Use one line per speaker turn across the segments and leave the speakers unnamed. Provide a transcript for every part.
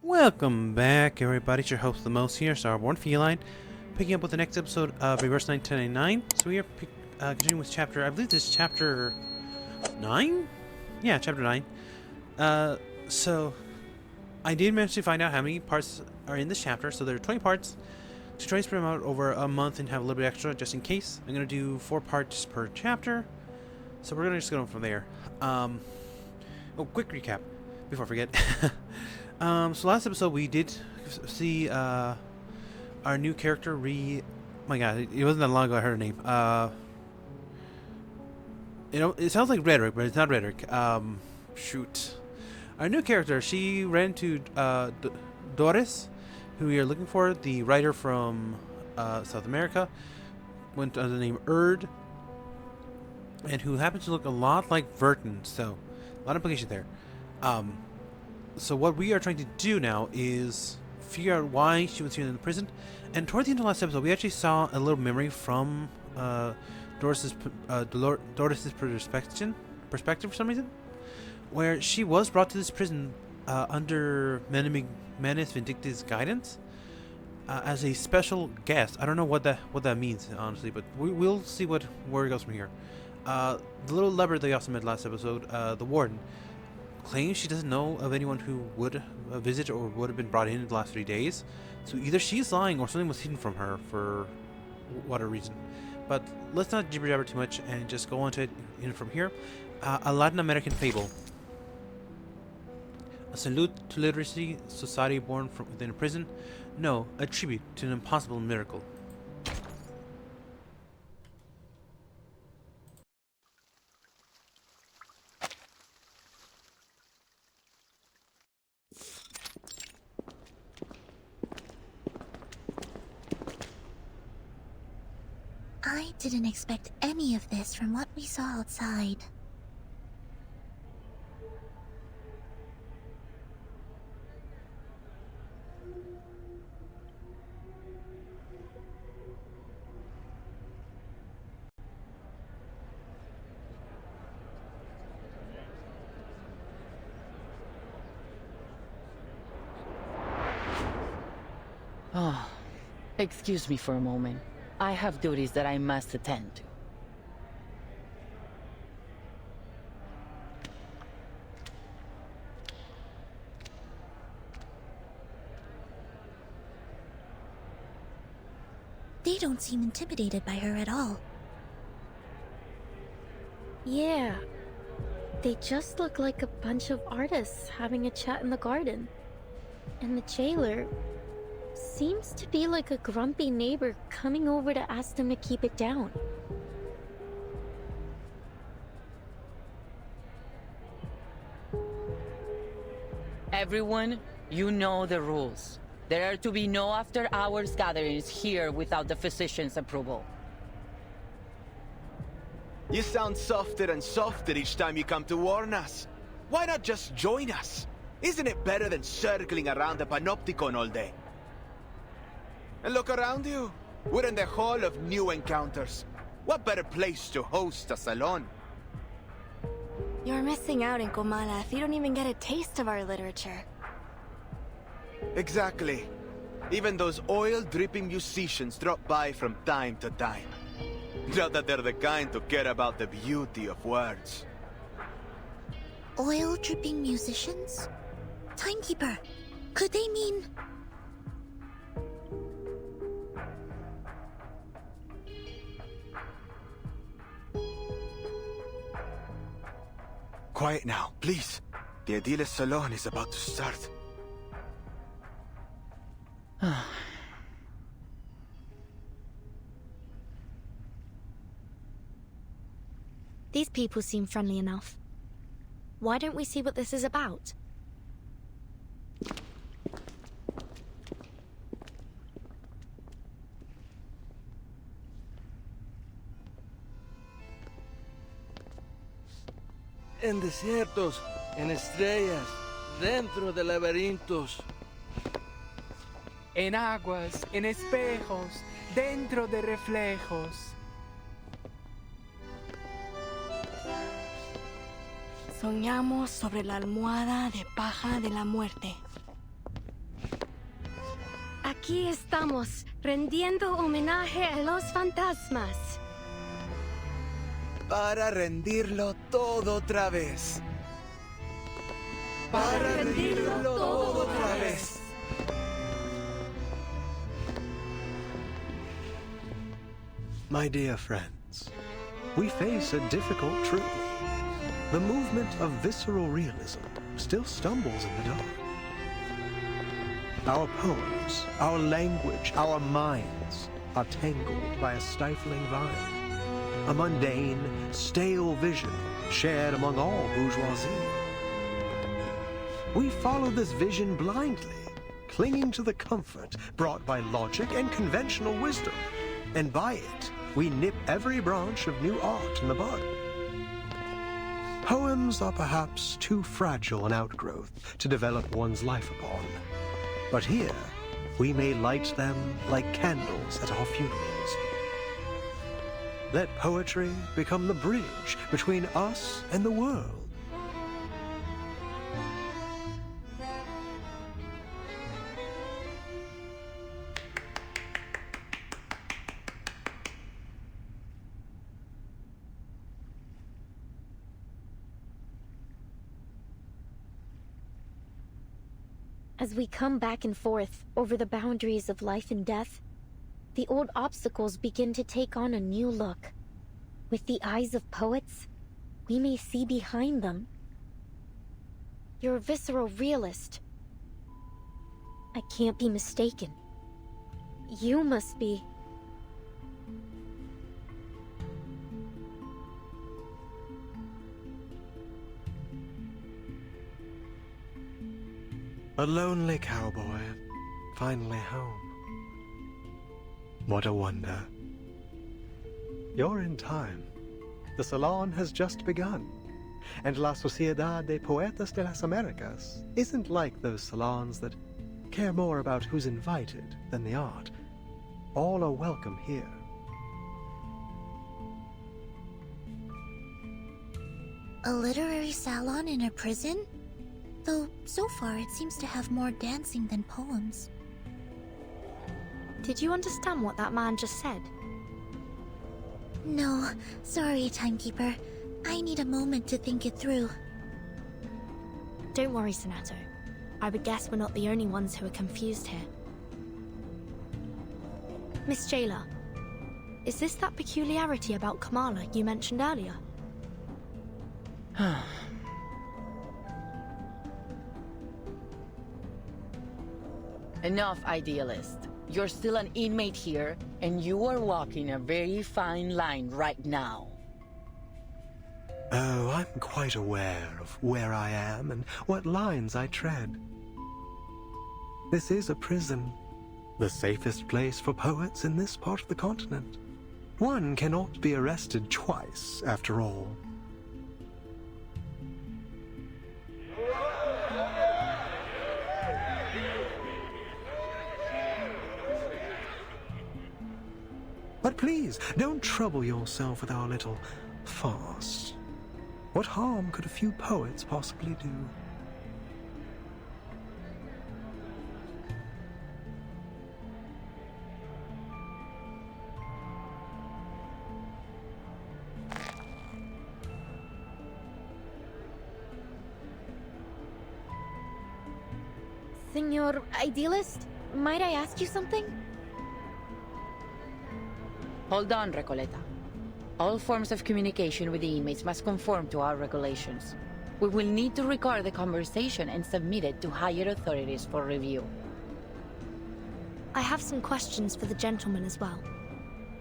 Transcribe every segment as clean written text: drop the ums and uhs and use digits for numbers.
Welcome back, everybody. It's your host, the most here, Starborn Feline, picking up with the next episode of Reverse 1999. So we are continuing with chapter, I believe this is chapter 9? Yeah, chapter 9. So I did manage to find out how many parts are in this chapter. So there are 20 parts. To try to spread them out over a month and have a little bit extra just in case, I'm going to do 4 parts per chapter. So we're going to just go from there. Oh, quick recap before I forget. So last episode we did see our new character my god, it wasn't that long ago I heard her name. It sounds like Rhetoric, but it's not Rhetoric. Shoot. Our new character, she ran to Doris, who we are looking for, the writer from South America, went under the name Erd, and who happens to look a lot like Verton, so a lot of implication there. So what we are trying to do now is figure out why she was here in the prison. And toward the end of the last episode, we actually saw a little memory from Doris's perspective for some reason, where she was brought to this prison under Manus Vindicta's guidance as a special guest. I don't know what that means, honestly, but we'll see where it goes from here. The little leopard that we also met last episode, the warden, claims she doesn't know of anyone who would visit or would have been brought in the last 3 days. So either she's lying or something was hidden from her for whatever reason. But let's not jibber jabber too much and just go on to it from here. A Latin American fable. A salute to literacy society born from within a prison. No, a tribute to an impossible miracle.
I didn't expect any of this from what we saw outside.
Oh, excuse me for a moment. I have duties that I must attend to.
They don't seem intimidated by her at all.
Yeah. They just look like a bunch of artists having a chat in the garden. And the jailer seems to be like a grumpy neighbor coming over to ask them to keep it down.
Everyone, you know the rules. There are to be no after-hours gatherings here without the physician's approval.
You sound softer and softer each time you come to warn us. Why not just join us? Isn't it better than circling around the Panopticon all day? And look around you. We're in the Hall of New Encounters. What better place to host a salon?
You're missing out in Comala if you don't even get a taste of our literature.
Exactly. Even those oil-dripping musicians drop by from time to time. Not that they're the kind to care about the beauty of words.
Oil-dripping musicians? Timekeeper, could they mean...
Quiet now, please. The Edile's salon is about to start.
These people seem friendly enough. Why don't we see what this is about?
En desiertos, en estrellas, dentro de laberintos.
En aguas, en espejos, dentro de reflejos.
Soñamos sobre la almohada de paja de la muerte. Aquí estamos, rendiendo homenaje a los fantasmas.
Para rendirlo todo otra vez. Para rendirlo todo otra vez.
My dear friends, we face a difficult truth. The movement of visceral realism still stumbles in the dark. Our poems, our language, our minds are tangled by a stifling vine. A mundane, stale vision shared among all bourgeoisie. We follow this vision blindly, clinging to the comfort brought by logic and conventional wisdom, and by it, we nip every branch of new art in the bud. Poems are perhaps too fragile an outgrowth to develop one's life upon. But here, we may light them like candles at our funerals. Let poetry become the bridge between us and the world.
As we come back and forth over the boundaries of life and death, the old obstacles begin to take on a new look. With the eyes of poets, we may see behind them. You're a visceral realist. I can't be mistaken. You must be.
A lonely cowboy, finally home. What a wonder. You're in time. The salon has just begun. And La Sociedad de Poetas de las Americas isn't like those salons that care more about who's invited than the art. All are welcome here.
A literary salon in a prison? Though, so far it seems to have more dancing than poems.
Did you understand what that man just said?
No, sorry, Timekeeper. I need a moment to think it through.
Don't worry, Sonato. I would guess we're not the only ones who are confused here. Miss Jailer, is this that peculiarity about Kamala you mentioned earlier?
Enough, idealist. You're still an inmate here, and you are walking a very fine line right now.
Oh, I'm quite aware of where I am and what lines I tread. This is a prison, the safest place for poets in this part of the continent. One cannot be arrested twice, after all. But please, don't trouble yourself with our little farce. What harm could a few poets possibly do?
Senor Idealist, might I ask you something?
Hold on, Recoleta. All forms of communication with the inmates must conform to our regulations. We will need to record the conversation and submit it to higher authorities for review.
I have some questions for the gentleman as well,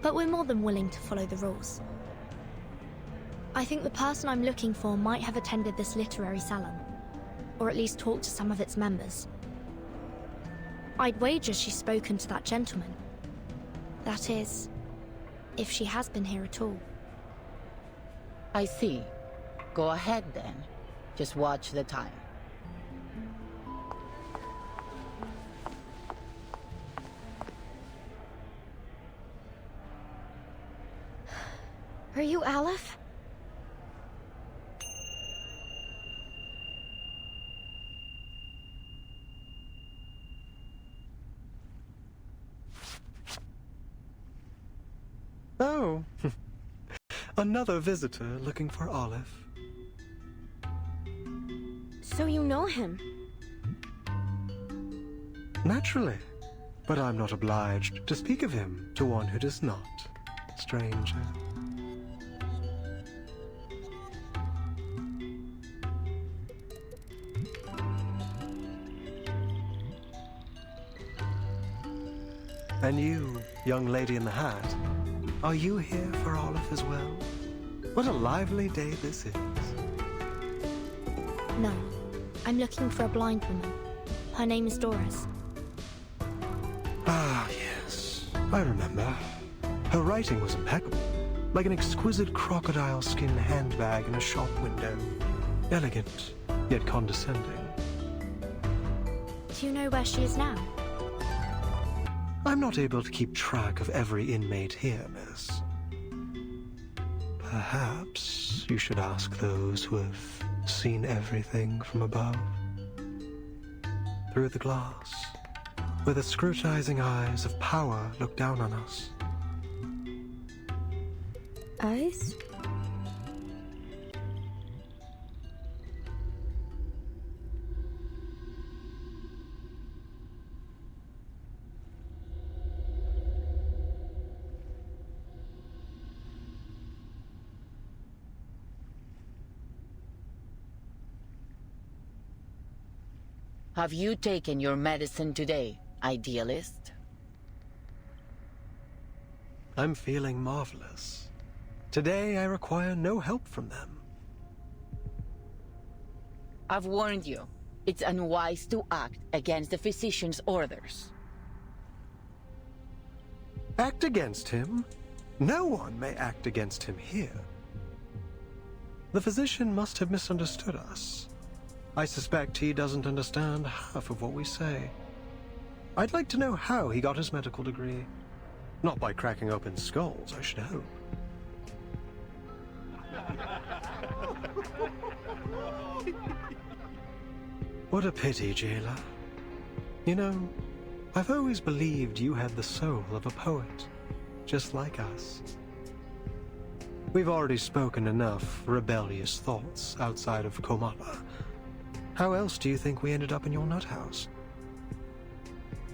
but we're more than willing to follow the rules. I think the person I'm looking for might have attended this literary salon, or at least talked to some of its members. I'd wager she's spoken to that gentleman. That is, if she has been here at all.
I see. Go ahead then. Just watch the time.
Are you Aleph?
Oh, another visitor looking for Olive.
So you know him?
Naturally, but I'm not obliged to speak of him to one who does not, stranger. And you, young lady in the hat, are you here for Olive as well? What a lively day this is.
No, I'm looking for a blind woman. Her name is Doris.
Ah, yes, I remember. Her writing was impeccable, like an exquisite crocodile skin handbag in a shop window. Elegant, yet condescending.
Do you know where she is now?
I'm not able to keep track of every inmate here, miss. Perhaps you should ask those who have seen everything from above. Through the glass, where the scrutinizing eyes of power look down on us.
Eyes?
Have you taken your medicine today, idealist?
I'm feeling marvelous. Today I require no help from them.
I've warned you. It's unwise to act against the physician's orders.
Act against him? No one may act against him here. The physician must have misunderstood us. I suspect he doesn't understand half of what we say. I'd like to know how he got his medical degree. Not by cracking open skulls, I should hope. What a pity, jailer. You know, I've always believed you had the soul of a poet, just like us. We've already spoken enough rebellious thoughts outside of Komala. How else do you think we ended up in your nut house?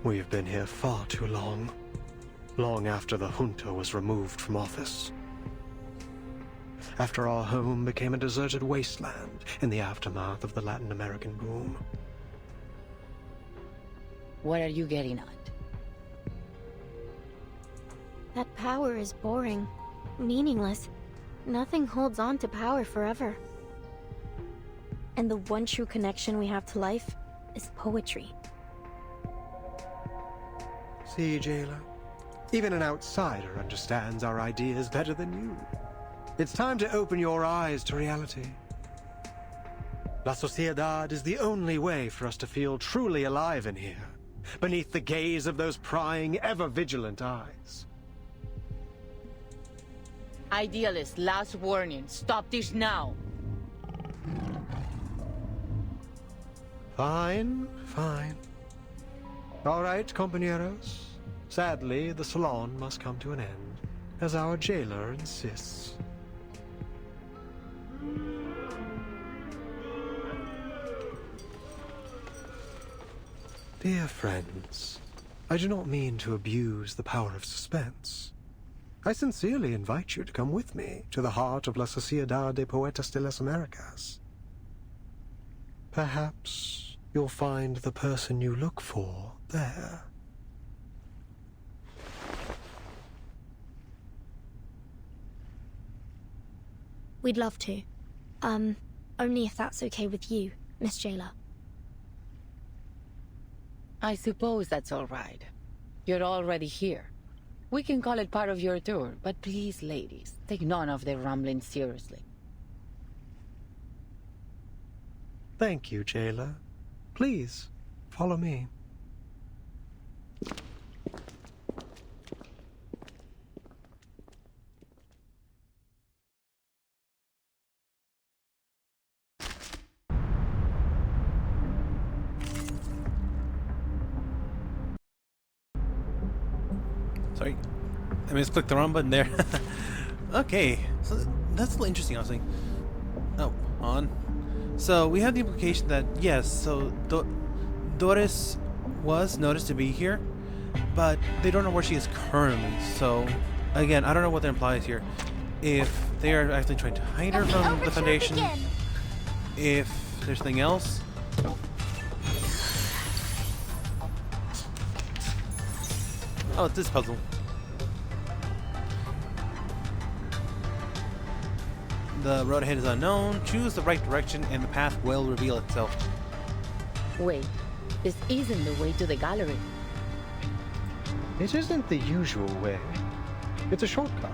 We've been here far too long. Long after the junta was removed from office. After our home became a deserted wasteland in the aftermath of the Latin American boom.
What are you getting at?
That power is boring, meaningless. Nothing holds on to power forever. And the one true connection we have to life is poetry.
See, jailer? Even an outsider understands our ideas better than you. It's time to open your eyes to reality. La Sociedad is the only way for us to feel truly alive in here, beneath the gaze of those prying, ever-vigilant eyes.
Idealist, last warning. Stop this now.
Fine, fine. All right, compañeros. Sadly, the salon must come to an end, as our jailer insists. Dear friends, I do not mean to abuse the power of suspense. I sincerely invite you to come with me to the heart of La Sociedad de Poetas de las Americas. Perhaps you'll find the person you look for there.
We'd love to. Only if that's okay with you, Miss Jailer.
I suppose that's all right. You're already here. We can call it part of your tour, but please, ladies, take none of their ramblings seriously.
Thank you, jailer. Please, follow me.
Sorry. I just clicked the wrong button there. Okay, so that's a little interesting, honestly. Oh, on. So we have the implication that yes, so Doris was noticed to be here, but they don't know where she is currently. So again, I don't know what that implies here. If they are actually trying to hide her from the Foundation, if there's something else. Oh, it's this puzzle. The road ahead is unknown. Choose the right direction and the path will reveal itself.
Wait, this isn't the way to the gallery.
It isn't the usual way. It's a shortcut.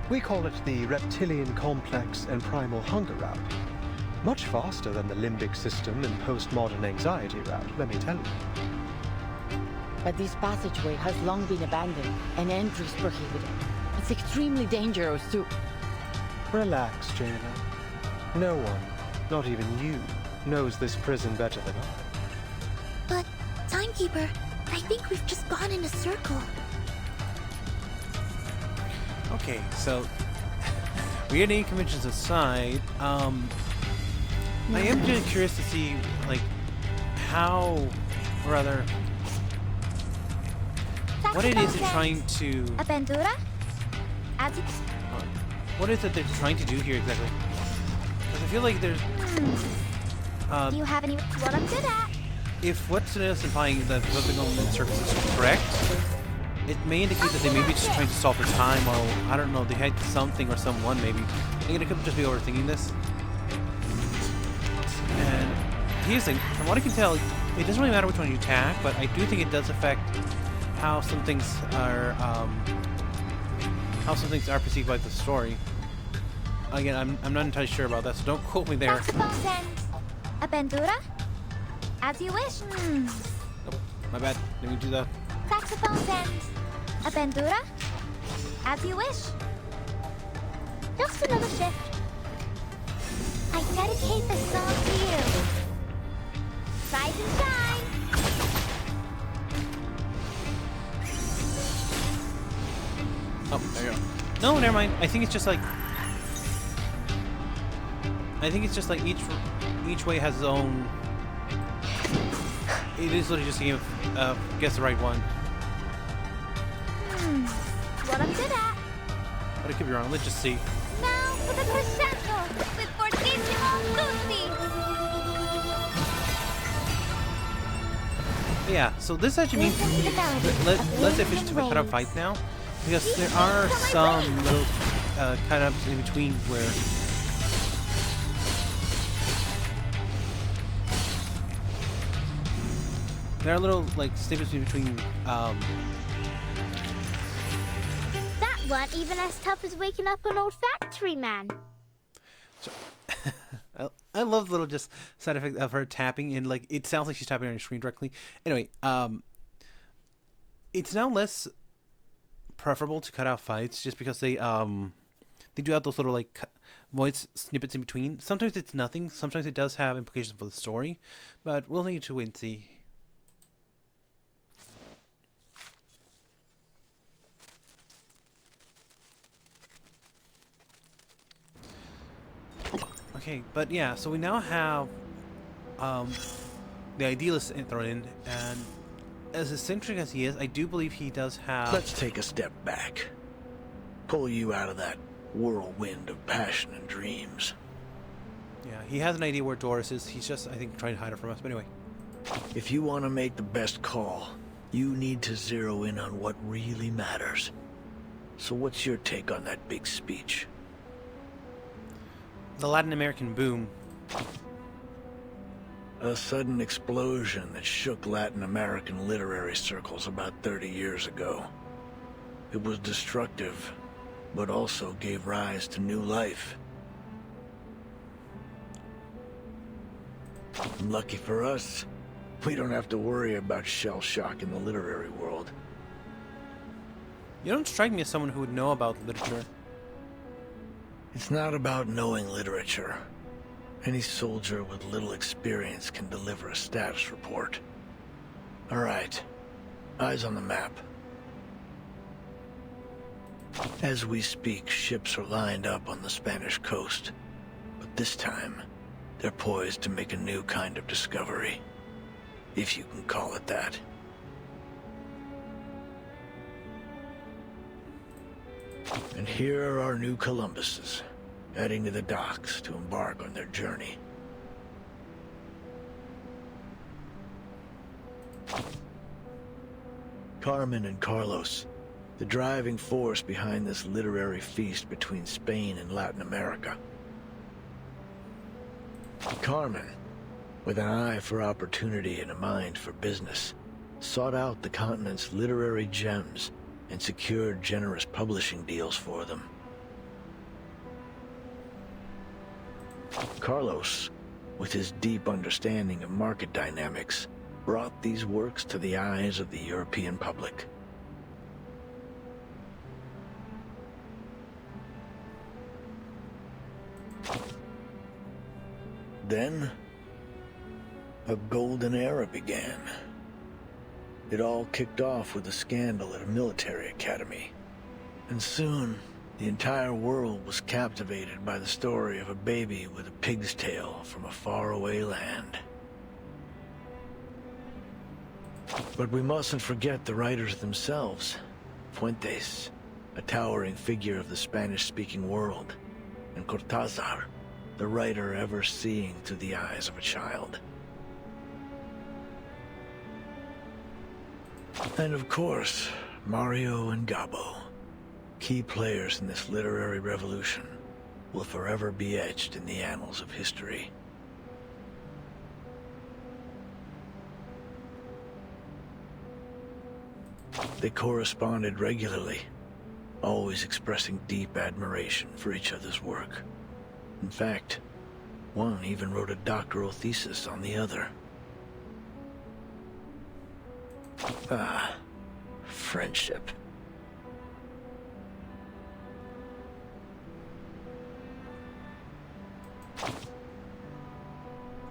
We call it the reptilian complex and primal hunger route. Much faster than the limbic system and postmodern anxiety route, let me tell you.
But this passageway has long been abandoned and entries prohibited. It's extremely dangerous to...
Relax, Jailer. No one, not even you, knows this prison better than I.
But, Timekeeper, I think we've just gone in a circle.
Okay, so weird name conventions aside, I am just curious to see like how, or rather, what it is they're trying to.
Aventura?
What is it they're trying to do here exactly? Because I feel like there's.
Do you have any? What I'm good at.
If what's implying that what they're going in circles is correct, it may indicate that they may be just trying to solve the time, or I don't know, they had something or someone maybe. I think it could just be overthinking this. And here's the thing, from what I can tell, it doesn't really matter which one you attack, but I do think it does affect how some things are perceived by the story. Again, I'm not entirely sure about that, so don't quote me there.
Aventura? As you wish.
Oh, my bad. Let me do that.
Saxophone sends. Aventura? As you wish. Just another shift. I dedicate this song to you. Rise and shine.
Oh, there you go. No, never mind. I think it's just like each way has its own. It is literally just a game of guess the right one.
What I'm good at.
But it could be wrong. Let's just see.
Now for the crescendo with fortissimo tutti.
Yeah, so this actually means less efficient to cut up fights now, because there are some little cut ups in between where. There are little like snippets in between.
That weren't even as tough as waking up an old factory man.
So, I love the little just side effect of her tapping, and like it sounds like she's tapping on your screen directly. Anyway, it's now less preferable to cut out fights just because they do have those little like voice snippets in between. Sometimes it's nothing. Sometimes it does have implications for the story, but we'll need to wait and see. Okay, but yeah, so we now have the idealist thrown in, and as eccentric as he is, I do believe he does have.
Let's take a step back. Pull you out of that whirlwind of passion and dreams.
Yeah, he has an idea where Doris is. He's just, I think, trying to hide her from us. But anyway.
If you want to make the best call, you need to zero in on what really matters. So what's your take on that big speech?
The Latin American boom.
A sudden explosion that shook Latin American literary circles about 30 years ago. It was destructive, but also gave rise to new life. Lucky for us, we don't have to worry about shell shock in the literary world.
You don't strike me as someone who would know about literature.
It's not about knowing literature. Any soldier with little experience can deliver a status report. All right. Eyes on the map. As we speak, ships are lined up on the Spanish coast. But this time, they're poised to make a new kind of discovery. If you can call it that. And here are our new Columbuses, heading to the docks to embark on their journey. Carmen and Carlos, the driving force behind this literary feast between Spain and Latin America. Carmen, with an eye for opportunity and a mind for business, sought out the continent's literary gems and secured generous publishing deals for them. Carlos, with his deep understanding of market dynamics, brought these works to the eyes of the European public. Then, a golden era began. It all kicked off with a scandal at a military academy. And soon, the entire world was captivated by the story of a baby with a pig's tail from a faraway land. But we mustn't forget the writers themselves. Fuentes, a towering figure of the Spanish-speaking world, and Cortázar, the writer ever seeing through the eyes of a child. And of course, Mario and Gabo, key players in this literary revolution, will forever be etched in the annals of history. They corresponded regularly, always expressing deep admiration for each other's work. In fact, one even wrote a doctoral thesis on the other. Ah, friendship.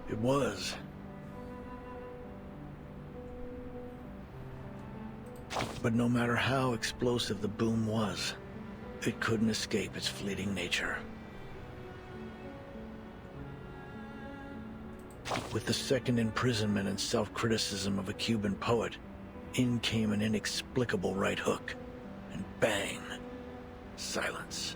It was. But no matter how explosive the boom was, it couldn't escape its fleeting nature. With the second imprisonment and self-criticism of a Cuban poet, in came an inexplicable right hook, and bang, silence.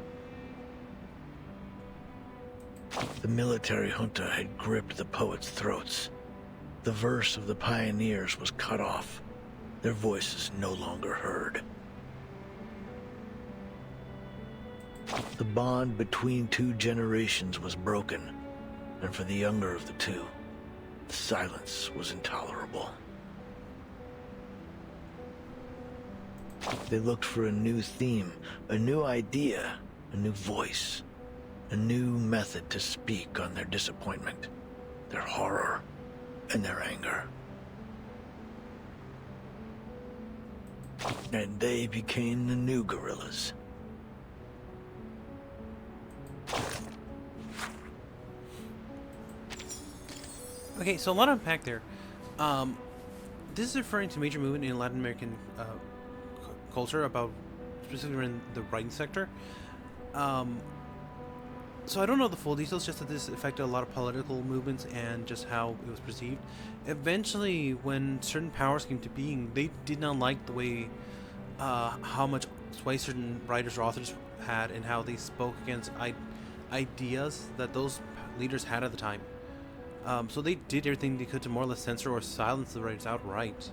The military junta had gripped the poets' throats. The verse of the pioneers was cut off, their voices no longer heard. The bond between two generations was broken, and for the younger of the two, the silence was intolerable. They looked for a new theme, a new idea, a new voice, a new method to speak on their disappointment, their horror, and their anger. And they became the new guerrillas.
Okay, so a lot to unpack there. This is referring to major movement in Latin American culture, about specifically in the writing sector. So I don't know the full details, just that this affected a lot of political movements and just how it was perceived. Eventually, when certain powers came to being, they did not like the way, how much sway certain writers or authors had and how they spoke against ideas that those leaders had at the time. So they did everything they could to more or less censor or silence the writers outright.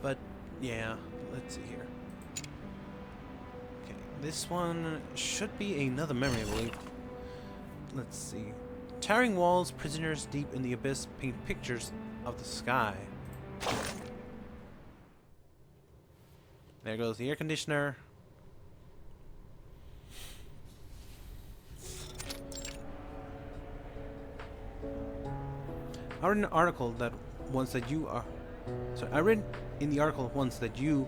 But yeah, let's see here. This one should be another memory, I believe. Let's see. Towering walls, prisoners deep in the abyss paint pictures of the sky. There goes the air conditioner. I read in the article once that you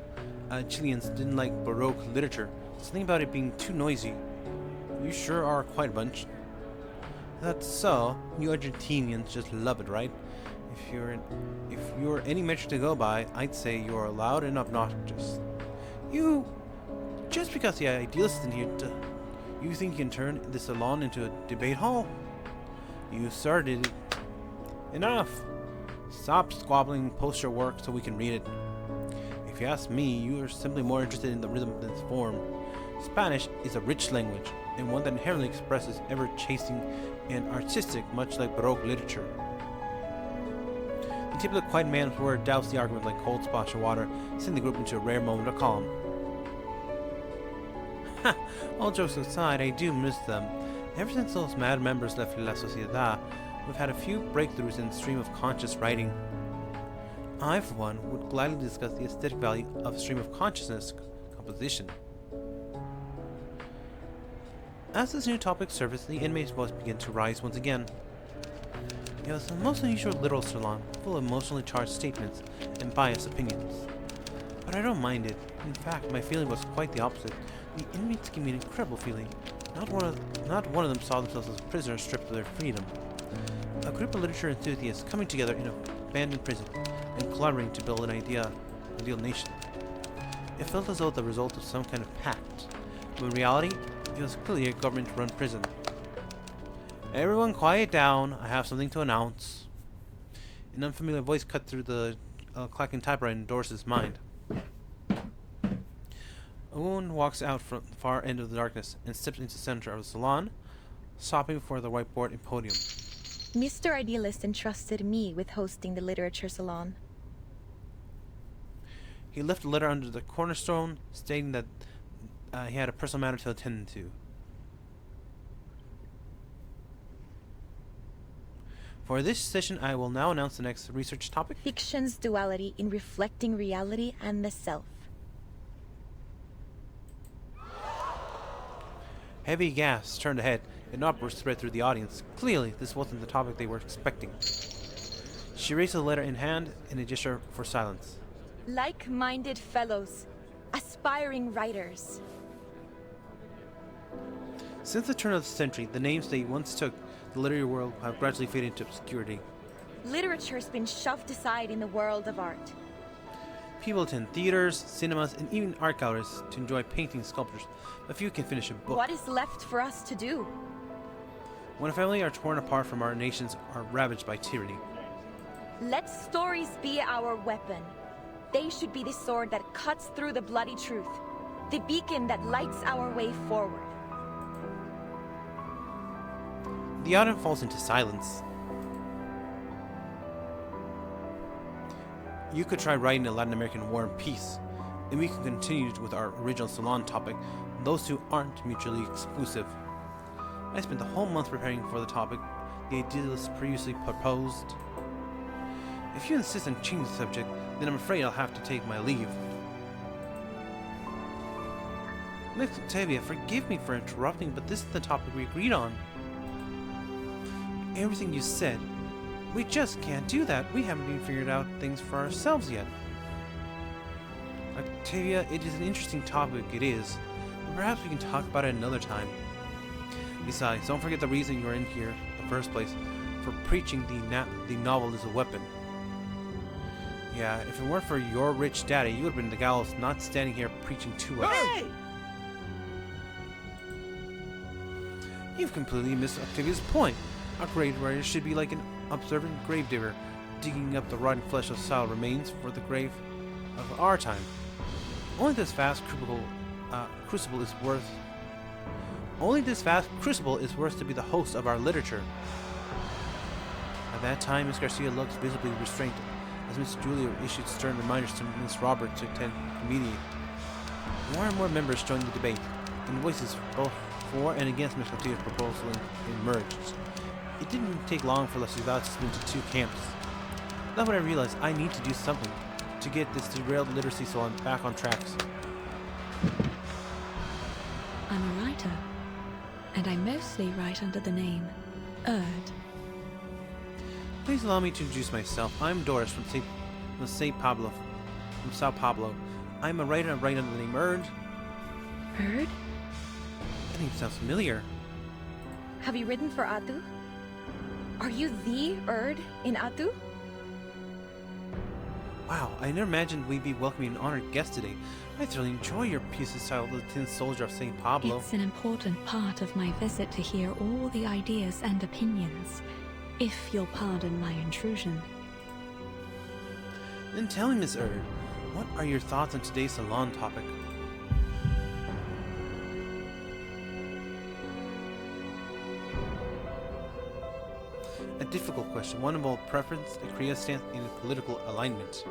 Chileans didn't like Baroque literature. Something about it being too noisy. You sure are quite a bunch. That's so. You Argentinians just love it, right? If you're any metric to go by, I'd say you're loud and obnoxious. You Just because the idealist isn't here, you think you can turn this salon into a debate hall? You started it. Enough! Stop squabbling, post your work so we can read it. If you ask me, you are simply more interested in the rhythm than its form. Spanish is a rich language, and one that inherently expresses ever-chasing and artistic, much like Baroque literature. The typical quiet man's word doused the argument like cold splash of water, sending the group into a rare moment of calm. Ha! All jokes aside, I do miss them. Ever since those mad members left La Sociedad, we've had a few breakthroughs in the stream of conscious writing. I, for one, would gladly discuss the aesthetic value of stream of consciousness composition. As this new topic surfaced, the inmates' voice began to rise once again. It was a most unusual literal salon, full of emotionally charged statements and biased opinions. But I don't mind it. In fact, my feeling was quite the opposite. The inmates gave me an incredible feeling. Not one of them saw themselves as prisoners stripped of their freedom. A group of literature enthusiasts coming together in an abandoned prison and collaborating to build an ideal nation. It felt as though the result of some kind of pact, but in reality, it was clearly a government-run prison. Everyone quiet down, I have something to announce. An unfamiliar voice cut through the clacking typewriter in Doris's mind. A woman walks out from the far end of the darkness and steps into the center of the salon, stopping before the whiteboard and podium.
Mr. Idealist entrusted me with hosting the literature salon.
He left a letter under the cornerstone stating that he had a personal matter to attend to. For this session, I will now announce the next research topic.
Fiction's duality in reflecting reality and the self.
Heavy gas turned ahead, and uproar spread through the audience. Clearly, this wasn't the topic they were expecting. She raised the letter in hand in a gesture for silence.
Like-minded fellows, aspiring writers.
Since the turn of the century, the names they once took the literary world have gradually faded into obscurity.
Literature's been shoved aside in the world of art.
People attend theaters, cinemas, and even art galleries to enjoy paintings, sculptures, but few can finish a book.
What is left for us to do?
When a family are torn apart from our nations are ravaged by tyranny.
Let stories be our weapon. They should be the sword that cuts through the bloody truth, the beacon that lights our way forward.
The audience falls into silence. You could try writing a Latin American War and Peace, and we can continue with our original salon topic. Those two aren't mutually exclusive. I spent the whole month preparing for the topic the idealist previously proposed. If you insist on changing the subject, then I'm afraid I'll have to take my leave. Miss Octavia, forgive me for interrupting, but this is the topic we agreed on. Everything you said. We just can't do that. We haven't even figured out things for ourselves yet. Octavia, it is an interesting topic, it is. But perhaps we can talk about it another time. Besides, don't forget the reason you're in here in the first place, for preaching the novel is a weapon. Yeah, if it weren't for your rich daddy, you would have been in the gallows, not standing here preaching to us.
Hey!
You've completely missed Octavia's point. A grave writer should be like an observant gravedigger, digging up the rotting flesh of soil remains for the grave of our time. Only this vast crucible is worth to be the host of our literature. At that time, Miss Garcia looked visibly restrained, as Miss Julia issued stern reminders to Miss Robert to attend immediately. More and more members joined the debate, and voices both for and against Miss Garcia's proposal emerged. It didn't take long for La Ciudad to split into two camps. That's when I realized I need to do something to get this derailed literacy salon back on tracks.
I'm a writer, and I mostly write under the name Erd.
Please allow me to introduce myself. I'm Doris from Sao Pablo. I'm a writer and write under the name Erd.
Erd?
That name sounds familiar.
Have you written for Atu? Are you the Erd in Atu?
Wow, I never imagined we'd be welcoming an honored guest today. I thoroughly enjoy your piece style of the Tin Soldier of St. Pablo.
It's an important part of my visit to hear all the ideas and opinions, if you'll pardon my intrusion.
Then tell me, Miss Erd, what are your thoughts on today's salon topic? A difficult question, one involved preference, a creative stance, and a political alignment.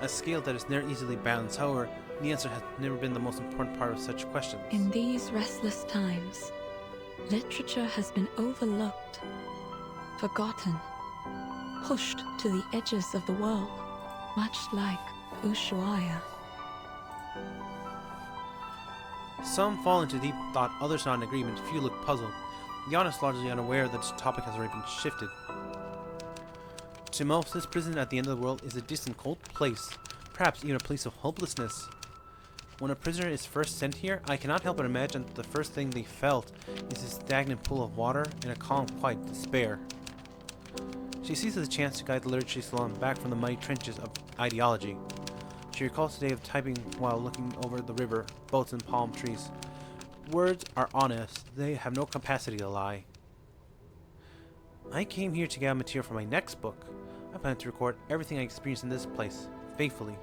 A scale that is never easily balanced, however, the answer has never been the most important part of such questions.
In these restless times, literature has been overlooked, forgotten, pushed to the edges of the world, much like Ushuaia.
Some fall into deep thought, others not in agreement, few look puzzled. The honest largely unaware that this topic has already been shifted. To most, this prison at the end of the world is a distant, cold place, perhaps even a place of hopelessness. When a prisoner is first sent here, I cannot help but imagine that the first thing they felt is a stagnant pool of water and a calm, quiet despair. She seizes the chance to guide the literature salon back from the muddy trenches of ideology. She recalls the day of typing while looking over the river, boats and palm trees. Words are honest, they have no capacity to lie. I came here to gather material for my next book. I plan to record everything I experienced in this place, faithfully.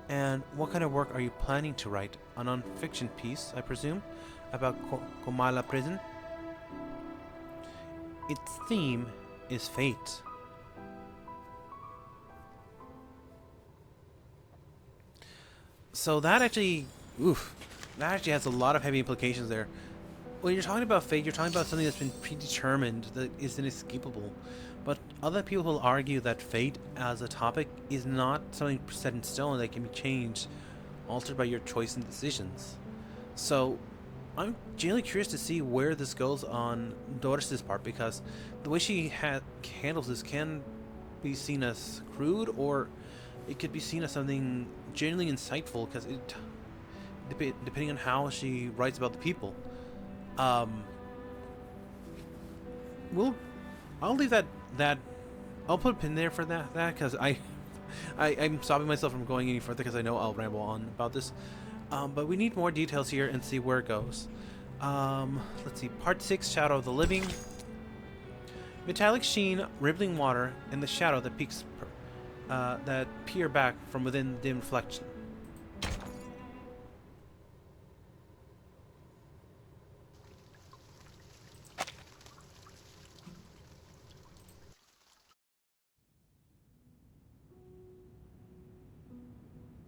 And what kind of work are you planning to write? A non-fiction piece, I presume, about Comala prison? Its theme is fate. So that actually has a lot of heavy implications there. When you're talking about fate, you're talking about something that's been predetermined, that is inescapable. But other people will argue that fate as a topic is not something set in stone that can be changed, altered by your choice and decisions. So I'm genuinely curious to see where this goes on Doris' part, because the way she handles this can be seen as crude, or it could be seen as something genuinely insightful, because it depending on how she writes about the people. I'll leave that I'll put a pin there for that because I'm stopping myself from going any further because I know I'll ramble on about this. But we need more details here and see where it goes. Let's see, part 6, Shadow of the Living. Metallic sheen, rippling water, and the shadow that peeks that peer back from within the dim reflection.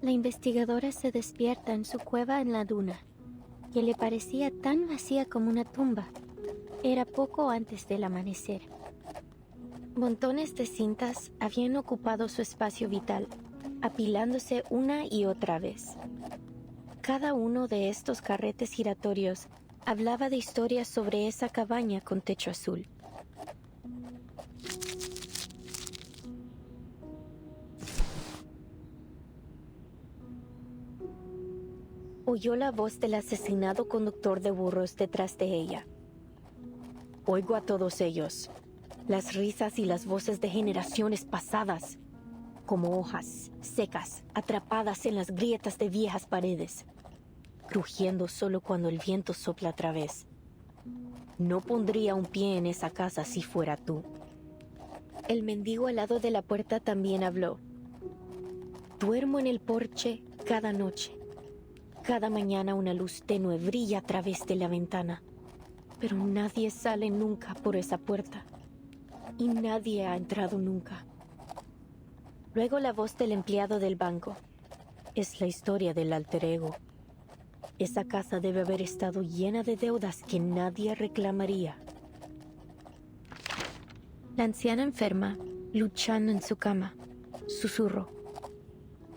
La investigadora se despierta en su cueva en la duna, que le parecía tan vacía como una tumba. Era poco antes del amanecer. Montones de cintas habían ocupado su espacio vital, apilándose una y otra vez. Cada uno de estos carretes giratorios hablaba de historias sobre esa cabaña con techo azul. Oyó la voz del asesinado conductor de burros detrás de ella. Oigo a todos ellos, las risas y las voces de generaciones pasadas, como hojas secas atrapadas en las grietas de viejas paredes, crujiendo solo cuando el viento sopla otra vez. No pondría un pie en esa casa si fuera tú. El mendigo al lado de la puerta también habló. Duermo en el porche cada noche. Cada mañana una luz tenue brilla a través de la ventana, pero nadie sale nunca por esa puerta, y nadie ha entrado nunca. Luego la voz del empleado del banco. Es la historia del alter ego. Esa casa debe haber estado llena de deudas que nadie reclamaría. La anciana enferma, luchando en su cama, susurró.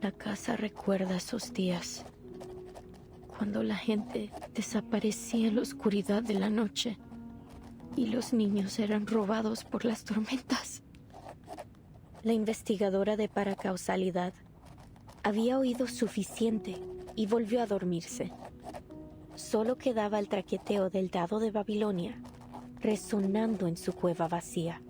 La casa recuerda esos días, cuando la gente desaparecía en la oscuridad de la noche y los niños eran robados por las tormentas. La investigadora de paracausalidad había oído suficiente y volvió a dormirse. Solo quedaba el traqueteo del dado de Babilonia, resonando en su cueva vacía.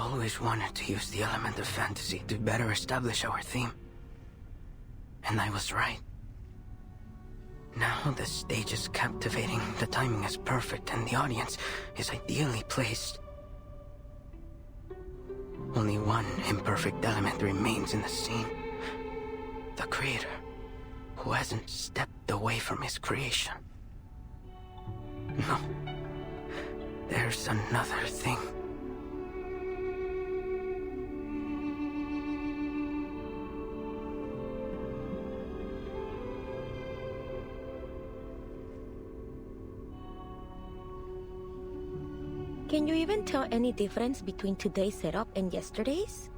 always wanted to use the element of fantasy to better establish our theme. And I was right. Now the stage is captivating, the timing is perfect, and the audience is ideally placed. Only one imperfect element remains in the scene. The creator, who hasn't stepped away from his creation. No. There's another thing.
Can you even tell any difference between today's setup and yesterday's?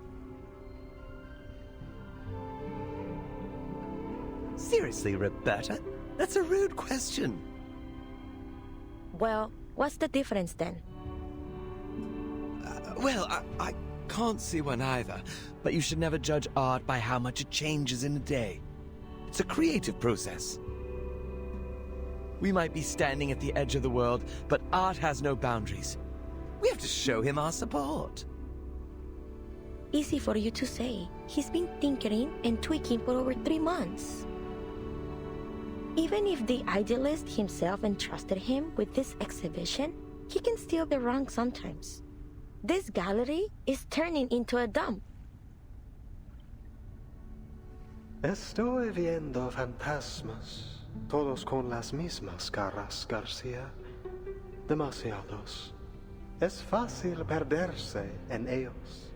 Seriously, Roberta? That's a rude question.
Well, what's the difference then?
I can't see one either, but you should never judge art by how much it changes in a day. It's a creative process. We might be standing at the edge of the world, but art has no boundaries. We have to show him our support.
Easy for you to say. He's been tinkering and tweaking for over 3 months. Even if the idealist himself entrusted him with this exhibition, he can still be wrong sometimes. This gallery is turning into a dump.
Estoy viendo fantasmas, todos con las mismas caras, García. Demasiados. Es fácil perderse en ellos.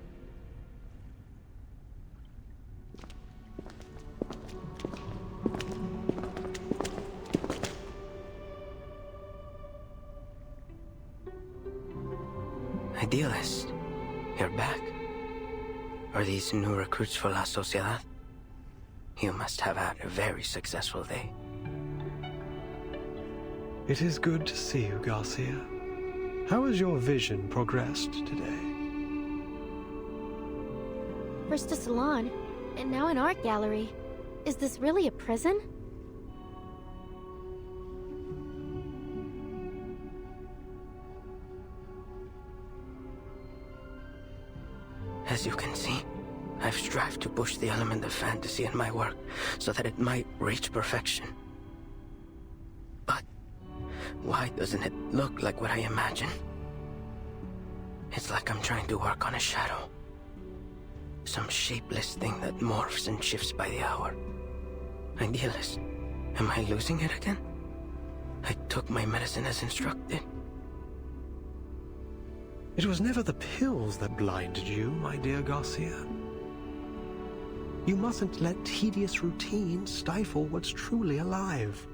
Idealist, you're back. Are these new recruits for La Sociedad? You must have had a very successful day.
It is good to see you, Garcia. How has your vision progressed today?
First a salon, and now an art gallery. Is this really a prison?
As you can see, I've strived to push the element of fantasy in my work so that it might reach perfection. But why doesn't it look like what I imagine? It's like I'm trying to work on a shadow. Some shapeless thing that morphs and shifts by the hour. Idealist, am I losing it again? I took my medicine as instructed.
It was never the pills that blinded you, my dear Garcia. You mustn't let tedious routine stifle what's truly alive.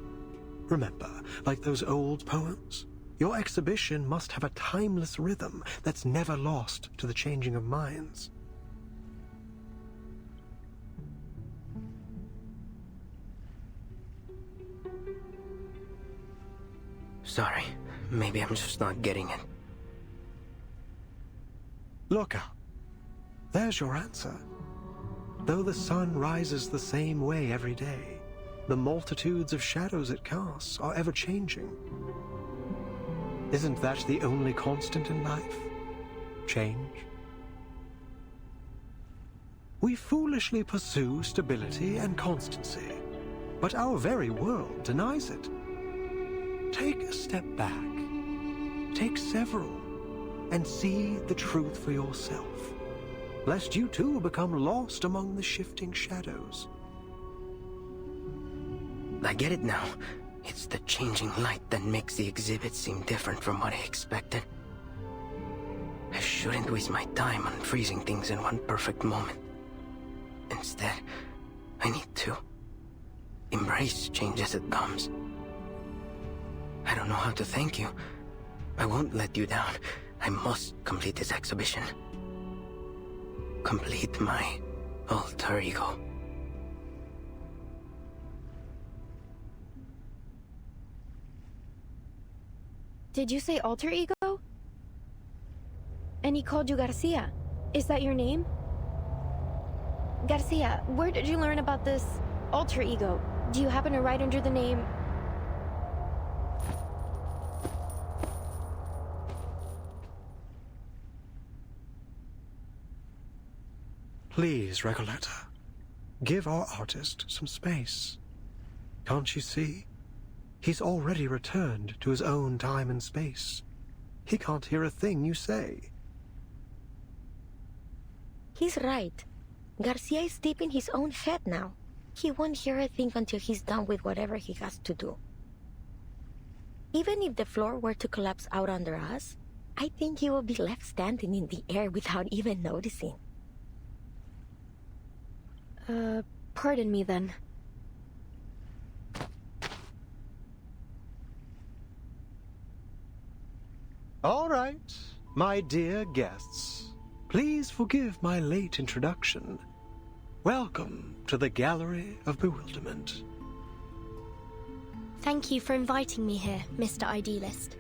Remember, like those old poems, your exhibition must have a timeless rhythm that's never lost to the changing of minds.
Sorry, maybe I'm just not getting it.
Look up. There's your answer. Though the sun rises the same way every day, the multitudes of shadows it casts are ever-changing. Isn't that the only constant in life? Change? We foolishly pursue stability and constancy, but our very world denies it. Take a step back. Take several. And see the truth for yourself, lest you too become lost among the shifting shadows.
I get it now. It's the changing light that makes the exhibit seem different from what I expected. I shouldn't waste my time on freezing things in one perfect moment. Instead, I need to embrace change as it comes. I don't know how to thank you. I won't let you down. I must complete this exhibition. Complete my alter ego.
Did you say alter ego? And he called you Garcia. Is that your name? Garcia, where did you learn about this alter ego? Do you happen to write under the name...
Please, Recoleta, give our artist some space. Can't you see? He's already returned to his own time and space. He can't hear a thing you say.
He's right. Garcia is deep in his own head now. He won't hear a thing until he's done with whatever he has to do. Even if the floor were to collapse out under us, I think he will be left standing in the air without even noticing.
Pardon me then.
All right, my dear guests. Please forgive my late introduction. Welcome to the Gallery of Bewilderment.
Thank you for inviting me here, Mr. Idealist.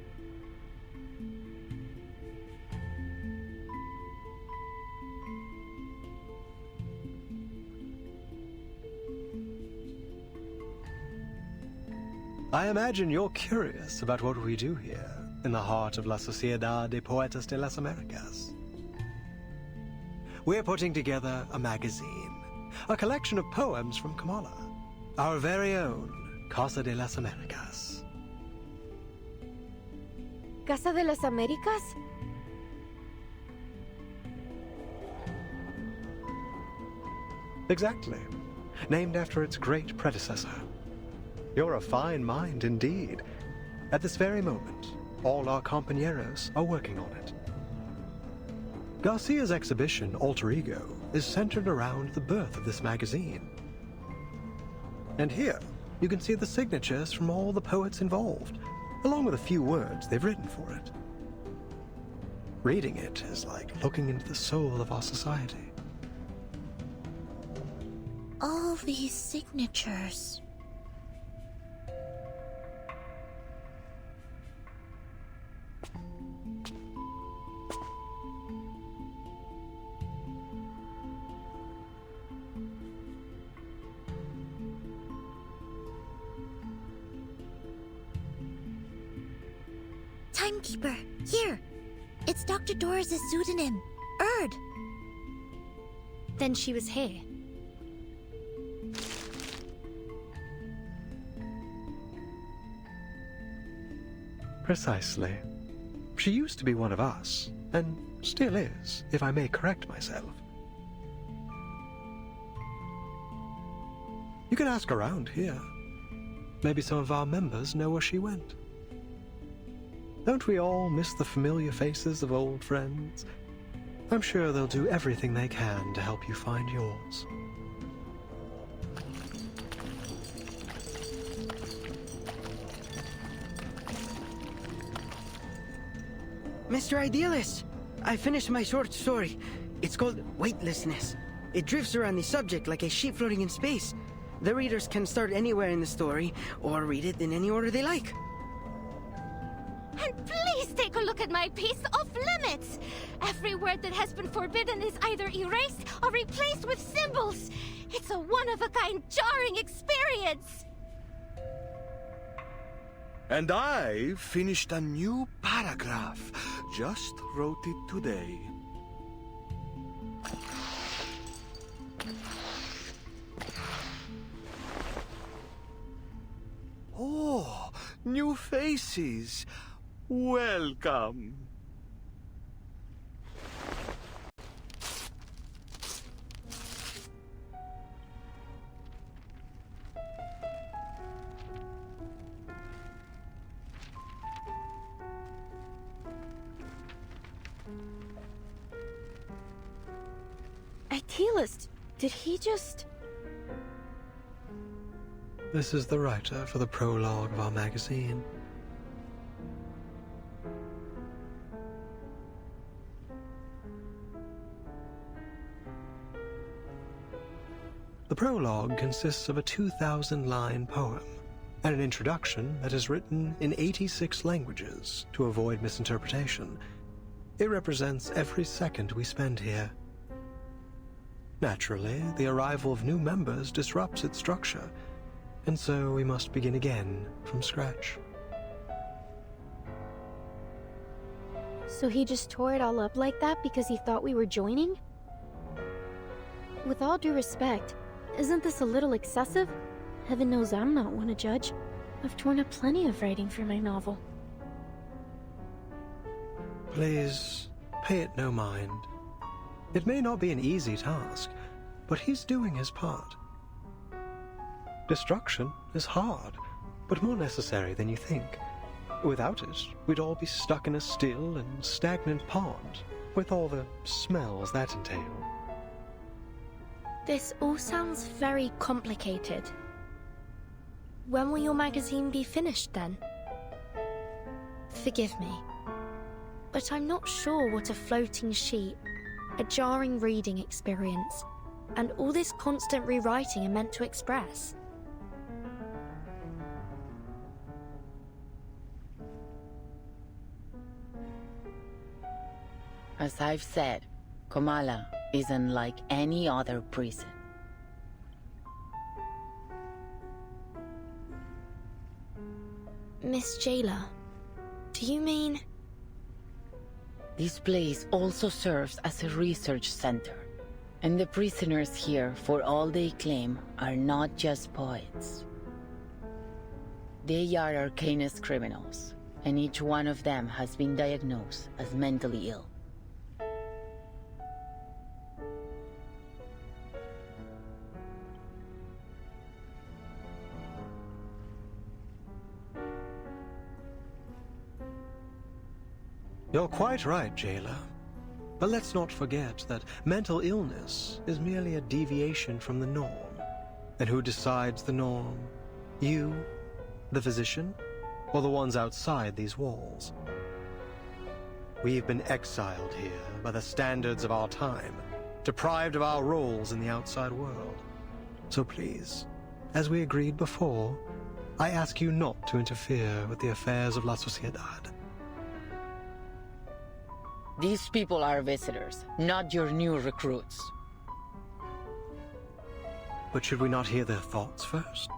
I imagine you're curious about what we do here in the heart of La Sociedad de Poetas de las Americas. We're putting together a magazine, a collection of poems from Kamala, our very own Casa de las Americas.
¿Casa de las Américas?
Exactly. Named after its great predecessor. You're a fine mind indeed. At this very moment, all our compañeros are working on it. Garcia's exhibition, Alter Ego, is centered around the birth of this magazine. And here, you can see the signatures from all the poets involved, along with a few words they've written for it. Reading it is like looking into the soul of our society.
All these signatures. Timekeeper, here! It's Dr. Doris' pseudonym, Erd!
Then she was here.
Precisely. She used to be one of us, and still is, if I may correct myself. You can ask around here. Maybe some of our members know where she went. Don't we all miss the familiar faces of old friends? I'm sure they'll do everything they can to help you find yours.
Mr. Idealist, I finished my short story. It's called Weightlessness. It drifts around the subject like a ship floating in space. The readers can start anywhere in the story, or read it in any order they like.
And please take a look at my piece of limits! Every word that has been forbidden is either erased or replaced with symbols. It's a one-of-a-kind jarring experience!
And I finished a new paragraph. Just wrote it today. Oh, new faces. Welcome.
Idealist, did he just...
This is the writer for the prologue of our magazine. The prologue consists of a 2,000-line poem and an introduction that is written in 86 languages to avoid misinterpretation. It represents every second we spend here. Naturally, the arrival of new members disrupts its structure, and so we must begin again from scratch.
So he just tore it all up like that because he thought we were joining? With all due respect, isn't this a little excessive? Heaven knows I'm not one to judge. I've torn up plenty of writing for my novel.
Please, pay it no mind. It may not be an easy task, but he's doing his part. Destruction is hard, but more necessary than you think. Without it, we'd all be stuck in a still and stagnant pond, with all the smells that entail.
This all sounds very complicated. When will your magazine be finished then? Forgive me, but I'm not sure what a floating sheet, a jarring reading experience, and all this constant rewriting are meant to express.
As I've said, Komala isn't like any other prison.
Miss Jailer, do you mean...
This place also serves as a research center. And the prisoners here, for all they claim, are not just poets. They are arcanist criminals, and each one of them has been diagnosed as mentally ill.
You're quite right, Jailer. But let's not forget that mental illness is merely a deviation from the norm. And who decides the norm? You, the physician, or the ones outside these walls? We've been exiled here by the standards of our time, deprived of our roles in the outside world. So please, as we agreed before, I ask you not to interfere with the affairs of La Sociedad.
These people are visitors, not your new recruits.
But should we not hear their thoughts first?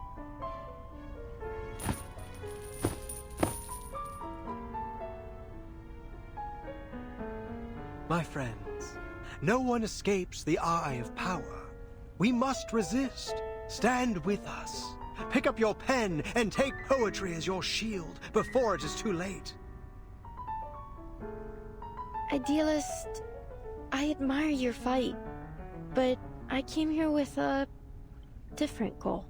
My friends, no one escapes the eye of power. We must resist. Stand with us. Pick up your pen and take poetry as your shield before it is too late.
Idealist, I admire your fight, but I came here with a different goal.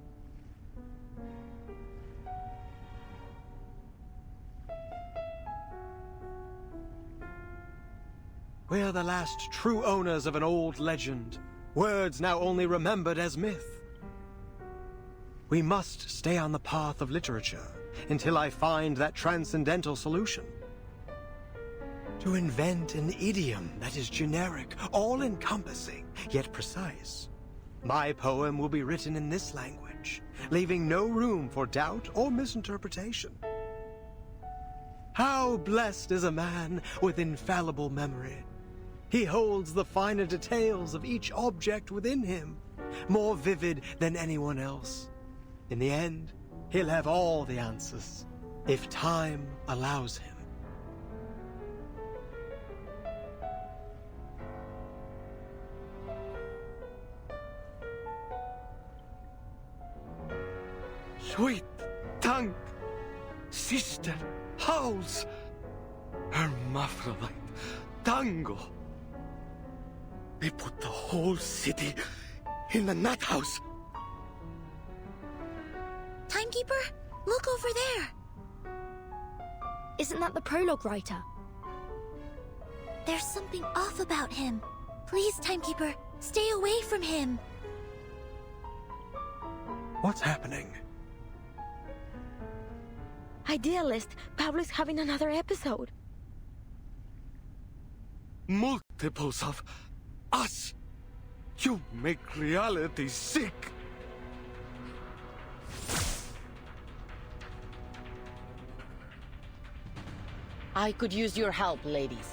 We're the last true owners of an old legend, words now only remembered as myth. We must stay on the path of literature until I find that transcendental solution. To invent an idiom that is generic, all-encompassing, yet precise. My poem will be written in this language, leaving no room for doubt or misinterpretation. How blessed is a man with infallible memory. He holds the finer details of each object within him, more vivid than anyone else. In the end, he'll have all the answers, if time allows him.
Sweet tongue, sister, howls, hermaphrodite, tango. They put the whole city in the nut house.
Timekeeper, look over there.
Isn't that the prologue writer?
There's something off about him. Please, Timekeeper, stay away from him.
What's happening?
Idealist, Pablo's having another episode.
Multiples of us. You make reality sick.
I could use your help, ladies.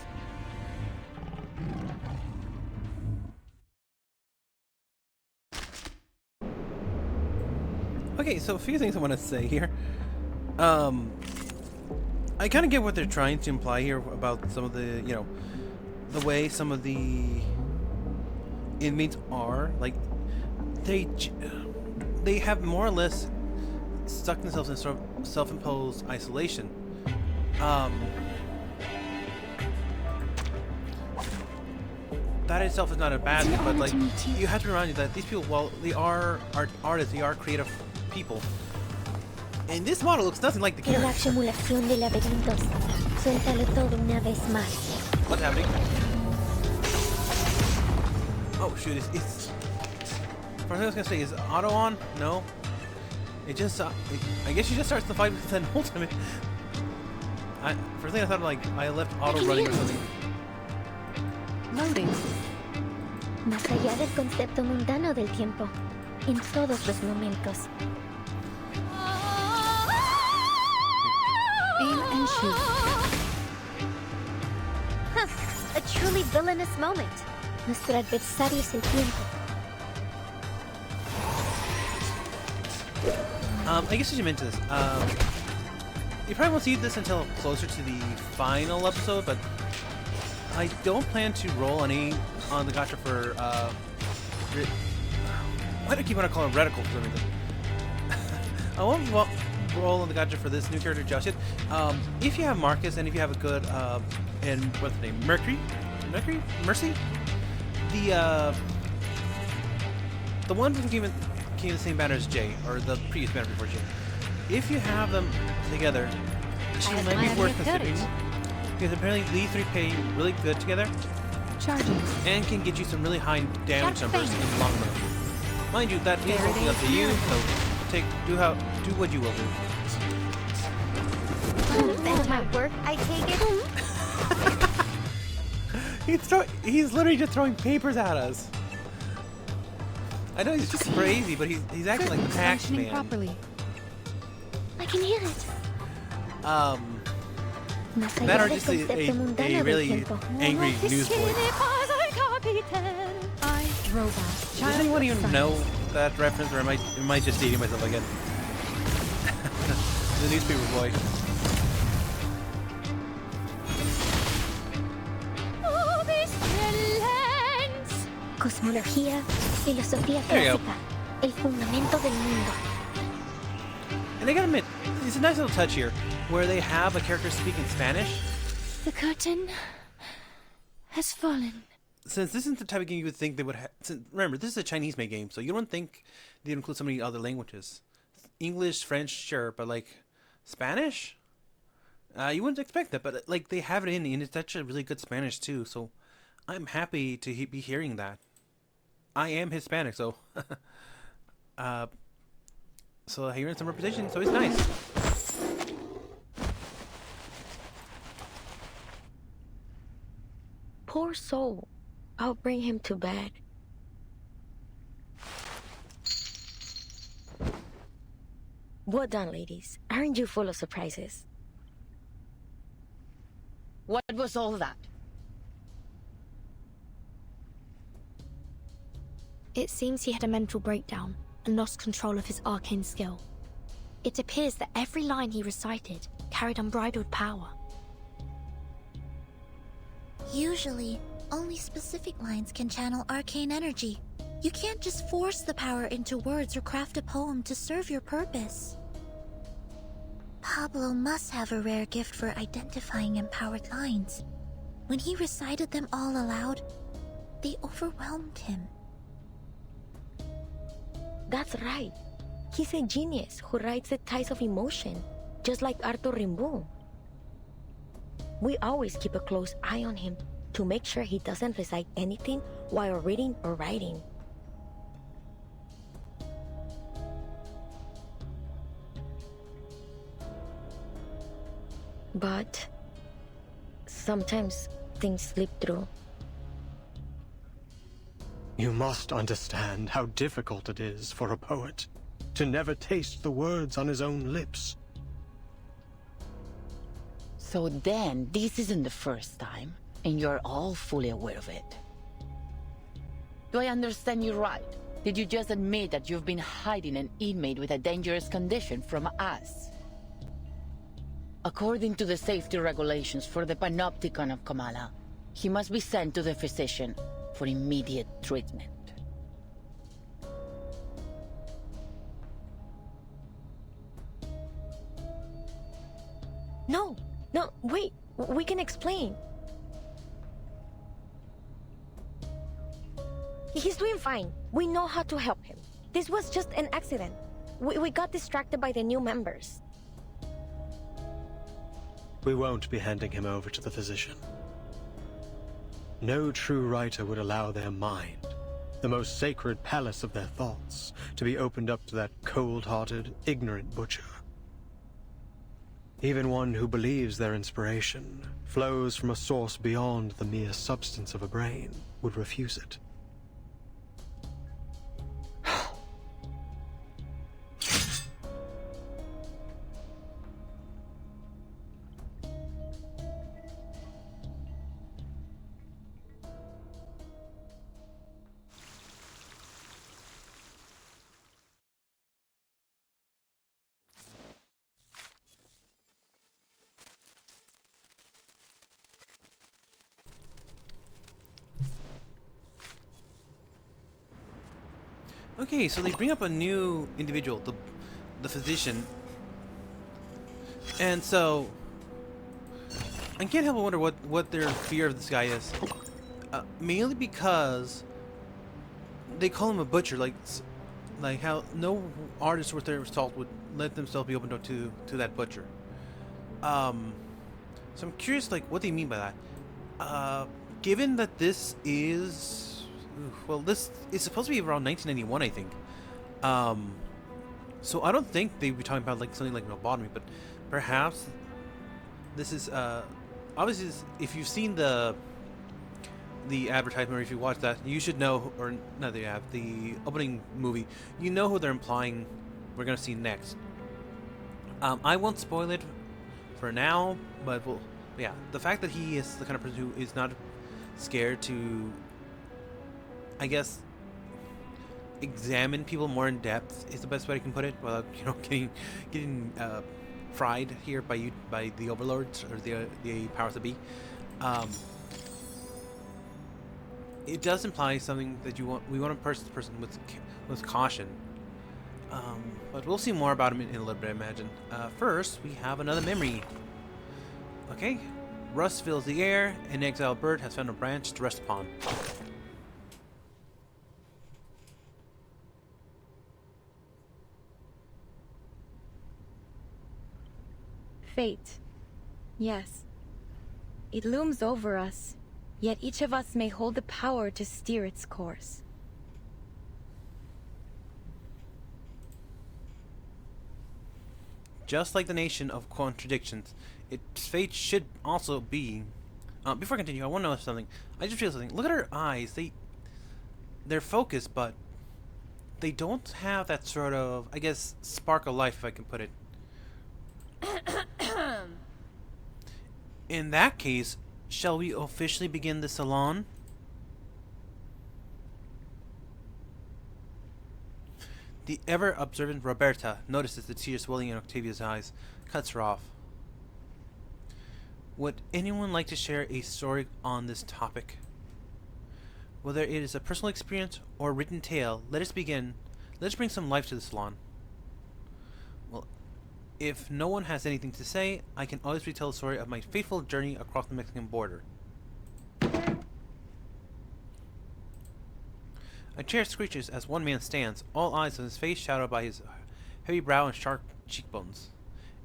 Okay, so a few things I want to say here. I kind of get what they're trying to imply here about some of the, the way some of the inmates are. Like, they have more or less stuck themselves in sort of self-imposed isolation. That itself is not a bad thing, but like, you have to remind you that these people, while they are artists, they are creative people. And this model looks nothing like the character.
Simulación de laberintos. Suéltalo todo una vez más.
What's happening? Oh shoot, it's... First thing I was gonna say, is auto on? No. It just, I guess she just starts the fight with an ultimate. First thing I thought, like, I left auto running or something.
Loading. Más allá del concepto mundano del tiempo, en todos los momentos.
Aim and shoot.
Huh, a truly villainous moment. Nuestro adversario es el tiempo.
I guess I should mention this. You probably won't see this until closer to the final episode, but I don't plan to roll on the gacha for why do I keep wanting to call him Reticle for some reason? I won't roll on the gacha for this new character just yet. If you have Marcus and if you have a good and what's the name? Mercy? The one from came in the same banner as Jay, or the previous banner before Jay. If you have them together, she might be worth considering. Because apparently these three pay really good together.
Charging.
And can get you some really high damage numbers in the long run. Mind you, that is totally up to you, so do what you will do.
That's my work, I take it.
He's literally just throwing papers at us. I know he's just crazy, but he's acting like the Pac-Man.
Properly.
I can hear it.
That or just a really angry newsboy. Does anyone even know that reference, or am I just dating myself again? The newspaper boy.
Cosmología, filosofía clásica, el fundamento del mundo.
And I gotta admit, it's a nice little touch here, where they have a character speaking Spanish.
The curtain has fallen.
Since this isn't the type of game you would think they would have... Remember, this is a Chinese-made game, so you don't think they'd include so many other languages. English, French, sure, but like, Spanish? You wouldn't expect that, but like, they have it in, and it's actually really good Spanish too, so I'm happy to be hearing that. I am Hispanic, so... so hearing some representation, so it's nice.
Poor soul. I'll bring him to bed. Well done, ladies. Aren't you full of surprises?
What was all that?
It seems he had a mental breakdown and lost control of his arcane skill. It appears that every line he recited carried unbridled power.
Usually, only specific lines can channel arcane energy. You can't just force the power into words or craft a poem to serve your purpose. Pablo must have a rare gift for identifying empowered lines. When he recited them all aloud, they overwhelmed him.
That's right. He's a genius who rides the tides of emotion, just like Arthur Rimbaud. We always keep a close eye on him to make sure he doesn't recite anything while reading or writing. But sometimes things slip through.
You must understand how difficult it is for a poet to never taste the words on his own lips.
So then, this isn't the first time, and you're all fully aware of it. Do I understand you right? Did you just admit that you've been hiding an inmate with a dangerous condition from us? According to the safety regulations for the Panopticon of Kamala, he must be sent to the physician for immediate treatment.
No, wait. We can explain. He's doing fine. We know how to help him. This was just an accident. We got distracted by the new members.
We won't be handing him over to the physician. No true writer would allow their mind, the most sacred palace of their thoughts, to be opened up to that cold-hearted, ignorant butcher. Even one who believes their inspiration flows from a source beyond the mere substance of a brain would refuse it.
Okay, so they bring up a new individual, the physician, and so I can't help but wonder what their fear of this guy is. Mainly because they call him a butcher, like how no artist worth their salt would let themselves be opened up to that butcher. So I'm curious, like, what they mean by that. Given that this is. Well, this is supposed to be around 1991, I think. So I don't think they'd be talking about like something like lobotomy, but perhaps this is obviously if you've seen the advertisement or if you watch that, you should know, or not that you have the opening movie, you know who they're implying we're gonna see next. I won't spoil it for now, but yeah, the fact that he is the kind of person who is not scared to, I guess, examine people more in depth is the best way I can put it, without getting fried here by the overlords or the powers that be. It does imply something that we want to approach the person with caution. But we'll see more about him in a little bit, I imagine. First, we have another memory. Okay, rust fills the air. An exiled bird has found a branch to rest upon.
Fate. Yes. It looms over us, yet each of us may hold the power to steer its course.
Just like the nation of contradictions, its fate should also be... before I continue, I want to know something. I just realized something. Look at her eyes. They're focused, but they don't have that sort of, I guess, spark of life, if I can put it. In that case, shall we officially begin the salon? The ever-observant Roberta notices the tears welling in Octavia's eyes, cuts her off. Would anyone like to share a story on this topic? Whether it is a personal experience or a written tale, let us begin. Let us bring some life to the salon. Well, if no one has anything to say, I can always retell the story of my fateful journey across the Mexican border. A chair screeches as one man stands, all eyes on his face shadowed by his heavy brow and sharp cheekbones.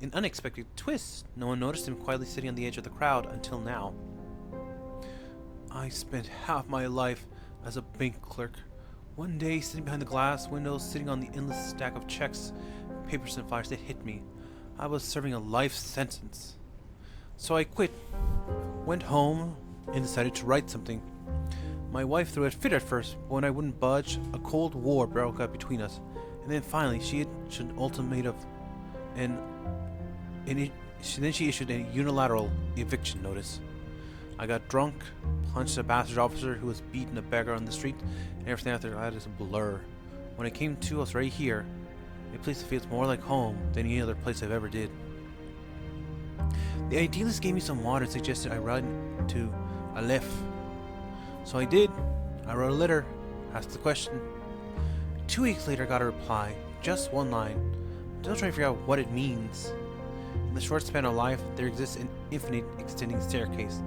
An unexpected twist. No one noticed him quietly sitting on the edge of the crowd until now. I spent half my life as a bank clerk. One day, sitting behind the glass windows, sitting on the endless stack of checks, papers and flyers, it hit me. I was serving a life sentence. So I quit, went home, and decided to write something. My wife threw a fit at first, but when I wouldn't budge, a cold war broke out between us. And then finally, she issued an ultimatum, then she issued a unilateral eviction notice. I got drunk, punched a bastard officer who was beating a beggar on the street, and everything after that is a blur. When I came to, I was right here, a place that feels more like home than any other place I've ever did. The idealist gave me some water and suggested I ride to Aleph. So I did. I wrote a letter, asked the question. 2 weeks later, I got a reply. Just one line. I'm still trying to figure out what it means. In the short span of life, there exists an infinite extending staircase.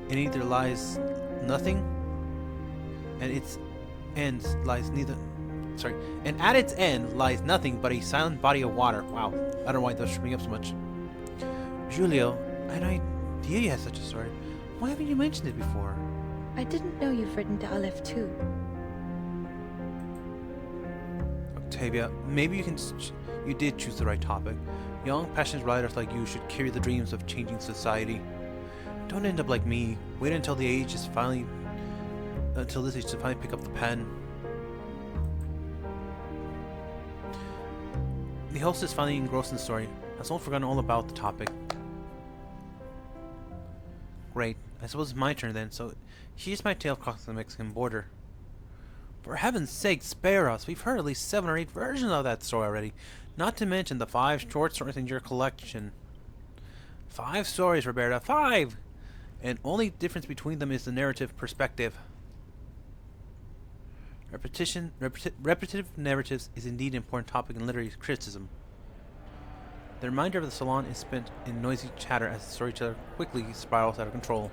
In either lies nothing, and its end lies neither. Sorry, and at its end lies nothing but a silent body of water. Wow, I don't know why those tripping up so much. Julio, I had no idea you had such a story. Why haven't you mentioned it before?
I didn't know you've written to Aleph too.
Octavia, maybe you did choose the right topic. Young, passionate writers like you should carry the dreams of changing society. Don't end up like me. Wait until this age to finally pick up the pen. The host is finally engrossed in the story. Has all forgotten all about the topic. Great. I suppose it's my turn then, so here's my tale across the Mexican border. For heaven's sake, spare us. We've heard at least 7 or 8 versions of that story already. Not to mention the 5 short stories in your collection. 5 stories, Roberta. 5! And only difference between them is the narrative perspective. Repetitive narratives is indeed an important topic in literary criticism. The remainder of the salon is spent in noisy chatter as the storyteller quickly spirals out of control.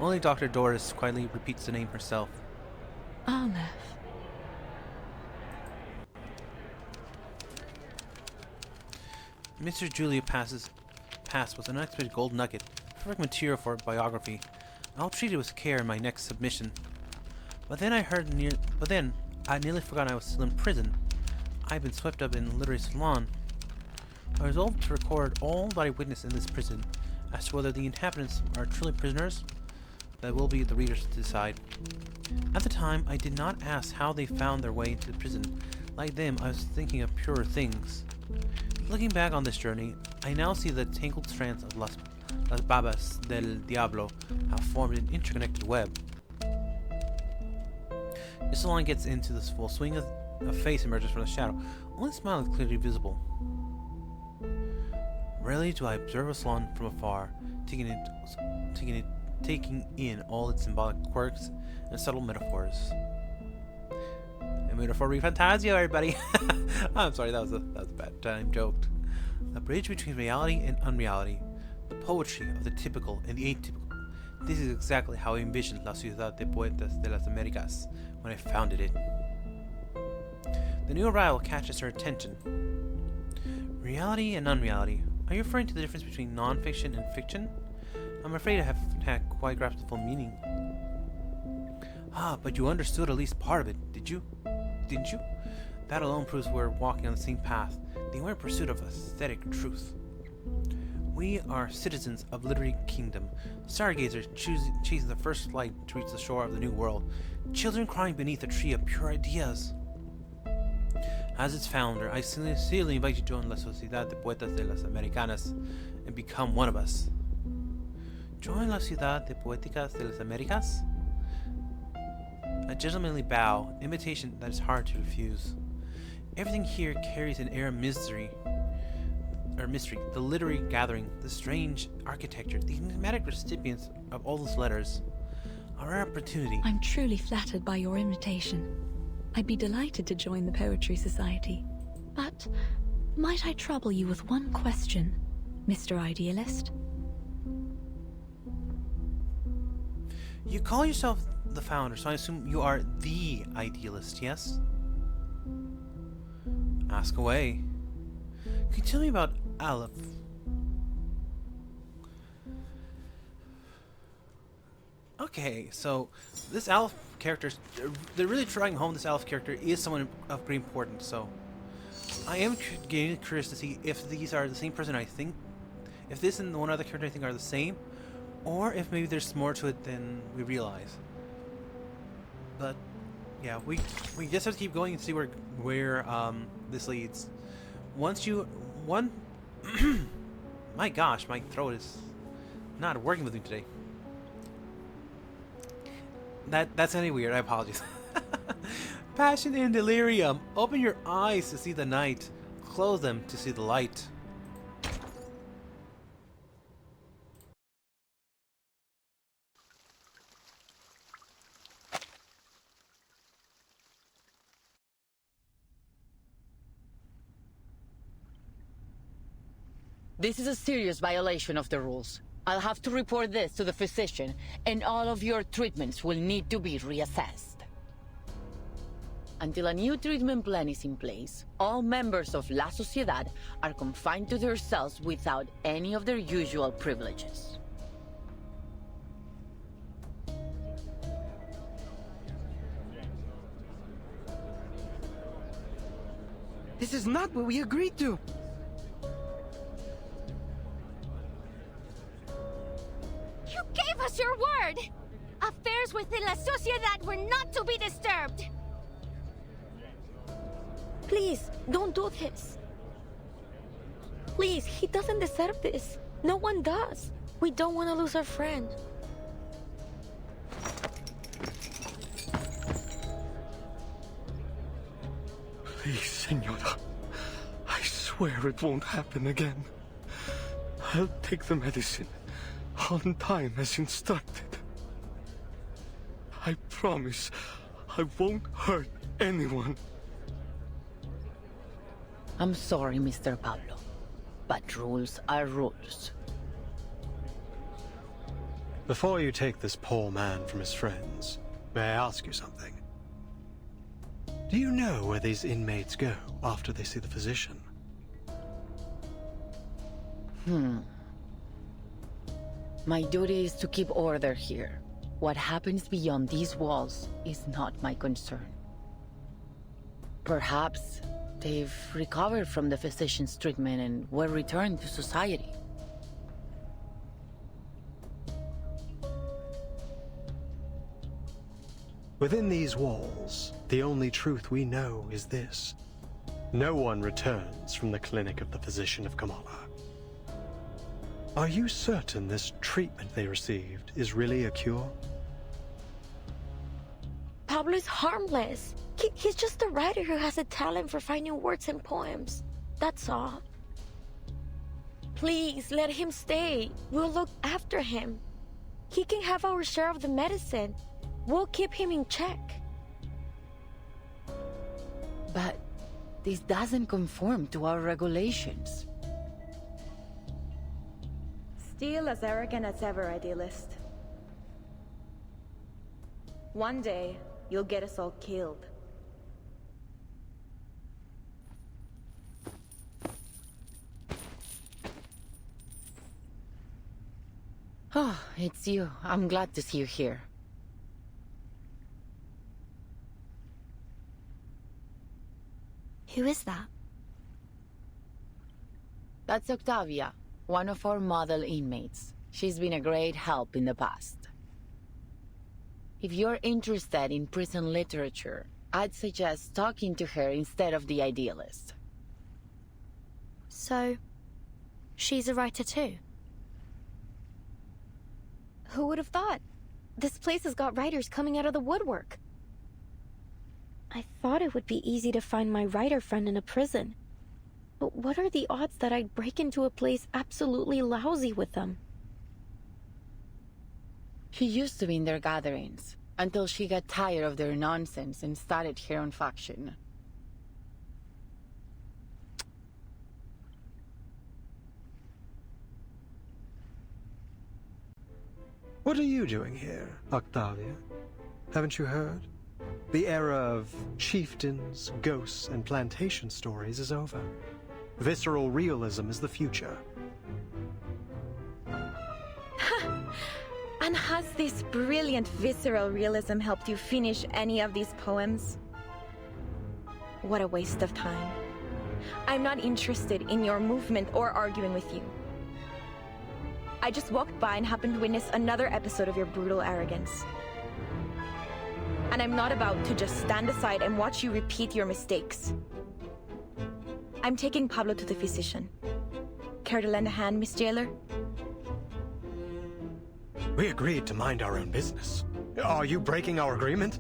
Only Dr. Doris quietly repeats the name herself.
Aleph.
Mr. Julia Pass was an unexpected gold nugget, perfect material for biography. I'll treat it with care in my next submission. But then I nearly forgot I was still in prison. I've been swept up in the literary salon. I resolved to record all that I witnessed in this prison. As to whether the inhabitants are truly prisoners, that will be the readers to decide. At the time, I did not ask how they found their way into the prison. Like them, I was thinking of purer things. Looking back on this journey, I now see the tangled strands of Las Babas del Diablo have formed an interconnected web. As the line gets into this full swing, a face emerges from the shadow. Only a smile is clearly visible. Rarely do I observe a salon from afar, taking in all its symbolic quirks and subtle metaphors. A metaphor fantasio, everybody! I'm sorry, that was a bad time joke. A bridge between reality and unreality. The poetry of the typical and the atypical. This is exactly how I envisioned La Ciudad de Poetas de las Americas when I founded it. The new arrival catches her attention. Reality and unreality. Are you referring to the difference between non-fiction and fiction? I'm afraid I haven't quite grasped the full meaning. Ah, but you understood at least part of it, didn't you? That alone proves we're walking on the same path, the inward pursuit of aesthetic truth. We are citizens of literary kingdom, stargazers chasing the first light to reach the shore of the new world, children crying beneath a tree of pure ideas. As its founder, I sincerely invite you to join La Sociedad de Poetas de las Americanas and become one of us. Join La Ciudad de Poéticas de las Américas? A gentlemanly bow, invitation that is hard to refuse. Everything here carries an air of mystery. The literary gathering, the strange architecture, the enigmatic recipients of all those letters. A rare opportunity.
I'm truly flattered by your invitation. I'd be delighted to join the Poetry Society. But might I trouble you with one question, Mr. Idealist?
You call yourself the founder, so I assume you are the idealist, yes? Ask away. Can you tell me about Aleph? Okay, so this Aleph character, they're really trying home this Aleph character is someone of great importance, so I am getting curious to see if these are the same person I think, if this and the one other character I think are the same, or if maybe there's more to it than we realize. But yeah, we just have to keep going and see where this leads. My gosh, my throat is not working with me today. That's any weird. I apologize. Passion and delirium. Open your eyes to see the night. Close them to see the light.
This is a serious violation of the rules. I'll have to report this to the physician, and all of your treatments will need to be reassessed. Until a new treatment plan is in place, all members of La Sociedad are confined to their cells without any of their usual privileges.
This is not what we agreed to.
You gave us your word! Affairs within La Sociedad were not to be disturbed!
Please, don't do this. Please, he doesn't deserve this. No one does. We don't want to lose our friend.
Please, Senora. I swear it won't happen again. I'll take the medicine on time as instructed. I promise I won't hurt anyone.
I'm sorry, Mr. Pablo, but rules are rules.
Before you take this poor man from his friends, may I ask you something? Do you know where these inmates go after they see the physician?
My duty is to keep order here. What happens beyond these walls is not my concern. Perhaps they've recovered from the physician's treatment and were returned to society.
Within these walls, the only truth we know is this. No one returns from the clinic of the physician of Kamala. Are you certain this treatment they received is really a cure?
Pablo is harmless. He's just a writer who has a talent for finding words and poems. That's all. Please, let him stay. We'll look after him. He can have our share of the medicine. We'll keep him in check.
But this doesn't conform to our regulations.
Still as arrogant as ever, idealist. One day, you'll get us all killed.
Oh, it's you. I'm glad to see you here.
Who is that?
That's Octavia, one of our model inmates. She's been a great help in the past. If you're interested in prison literature, I'd suggest talking to her instead of the idealist.
So, she's a writer too?
Who would have thought? This place has got writers coming out of the woodwork.
I thought it would be easy to find my writer friend in a prison. But what are the odds that I'd break into a place absolutely lousy with them?
She used to be in their gatherings, until she got tired of their nonsense and started her own faction.
What are you doing here, Octavia? Haven't you heard? The era of chieftains, ghosts, and plantation stories is over. Visceral realism is the future.
And has this brilliant visceral realism helped you finish any of these poems? What a waste of time. I'm not interested in your movement or arguing with you. I just walked by and happened to witness another episode of your brutal arrogance. And I'm not about to just stand aside and watch you repeat your mistakes. I'm taking Pablo to the physician. Care to lend a hand, Miss Jailer?
We agreed to mind our own business. Are you breaking our agreement?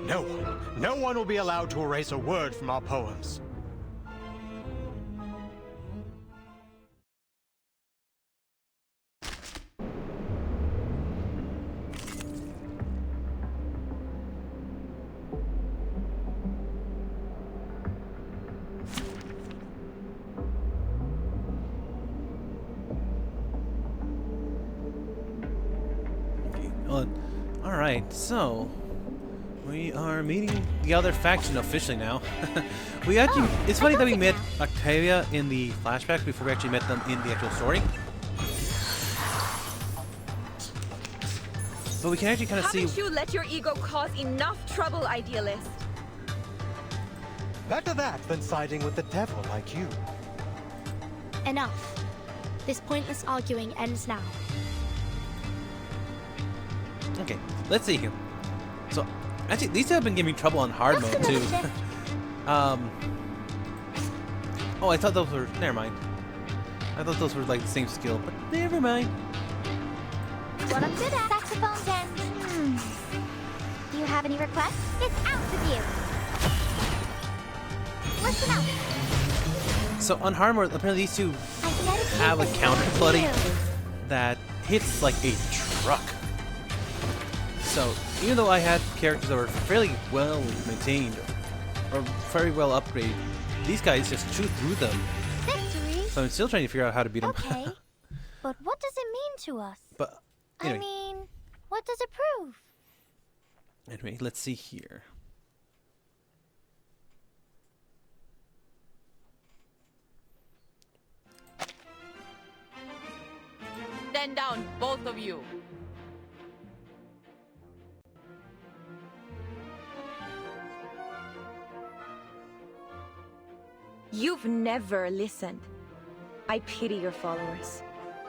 No one will be allowed to erase a word from our poems.
Alright, so we are meeting the other faction officially now. We actually it's funny that we met Octavia in the flashback before we actually met them in the actual story. But we can actually kind of see.
Haven't you let your ego cause enough trouble, Idealist?
Better that than siding with the devil like you.
Enough. This pointless arguing ends now.
Okay, let's see here. So, actually, these two have been giving me trouble on hard mode too. Oh, I thought those were. Never mind. I thought those were like the same skill, but never mind.
What I'm good at. Saxophones and... Do you have any requests? It's out of you. Listen up.
So on hard mode, apparently these two have a counter buddy that hits like a truck. So even though I had characters that were fairly well maintained or very well upgraded, these guys just chew through them.
Victory?
So I'm still trying to figure out how to beat them.
Okay, but what does it mean to us?
But anyway.
I mean, what does it prove?
Anyway, let's see here.
Stand down, both of you.
You've never listened. I pity your followers.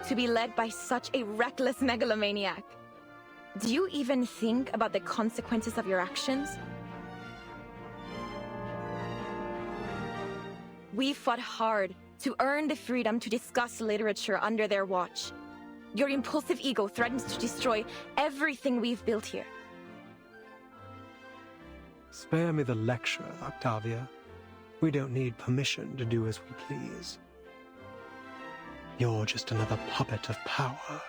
To be led by such a reckless megalomaniac. Do you even think about the consequences of your actions? We fought hard to earn the freedom to discuss literature under their watch. Your impulsive ego threatens to destroy everything we've built here.
Spare me the lecture, Octavia. We don't need permission to do as we please. You're just another puppet of power,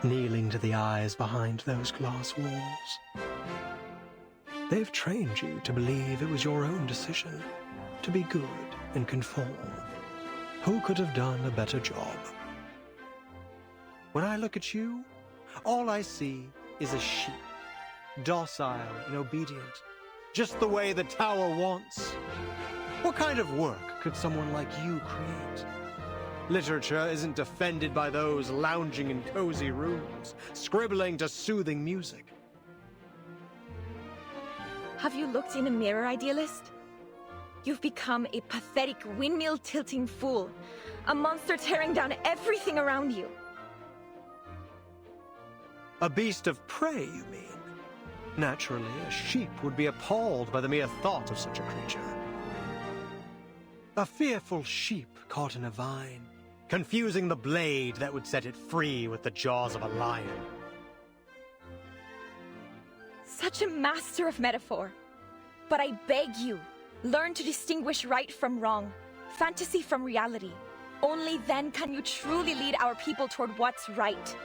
kneeling to the eyes behind those glass walls. They've trained you to believe it was your own decision, to be good and conform. Who could have done a better job? When I look at you, all I see is a sheep, docile and obedient, just the way the tower wants. What kind of work could someone like you create? Literature isn't defended by those lounging in cozy rooms, scribbling to soothing music.
Have you looked in a mirror, Idealist? You've become a pathetic windmill-tilting fool, a monster tearing down everything around you.
A beast of prey, you mean? Naturally, a sheep would be appalled by the mere thought of such a creature. A fearful sheep caught in a vine, confusing the blade that would set it free with the jaws of a lion.
Such a master of metaphor. But I beg you, learn to distinguish right from wrong, fantasy from reality. Only then can you truly lead our people toward what's right.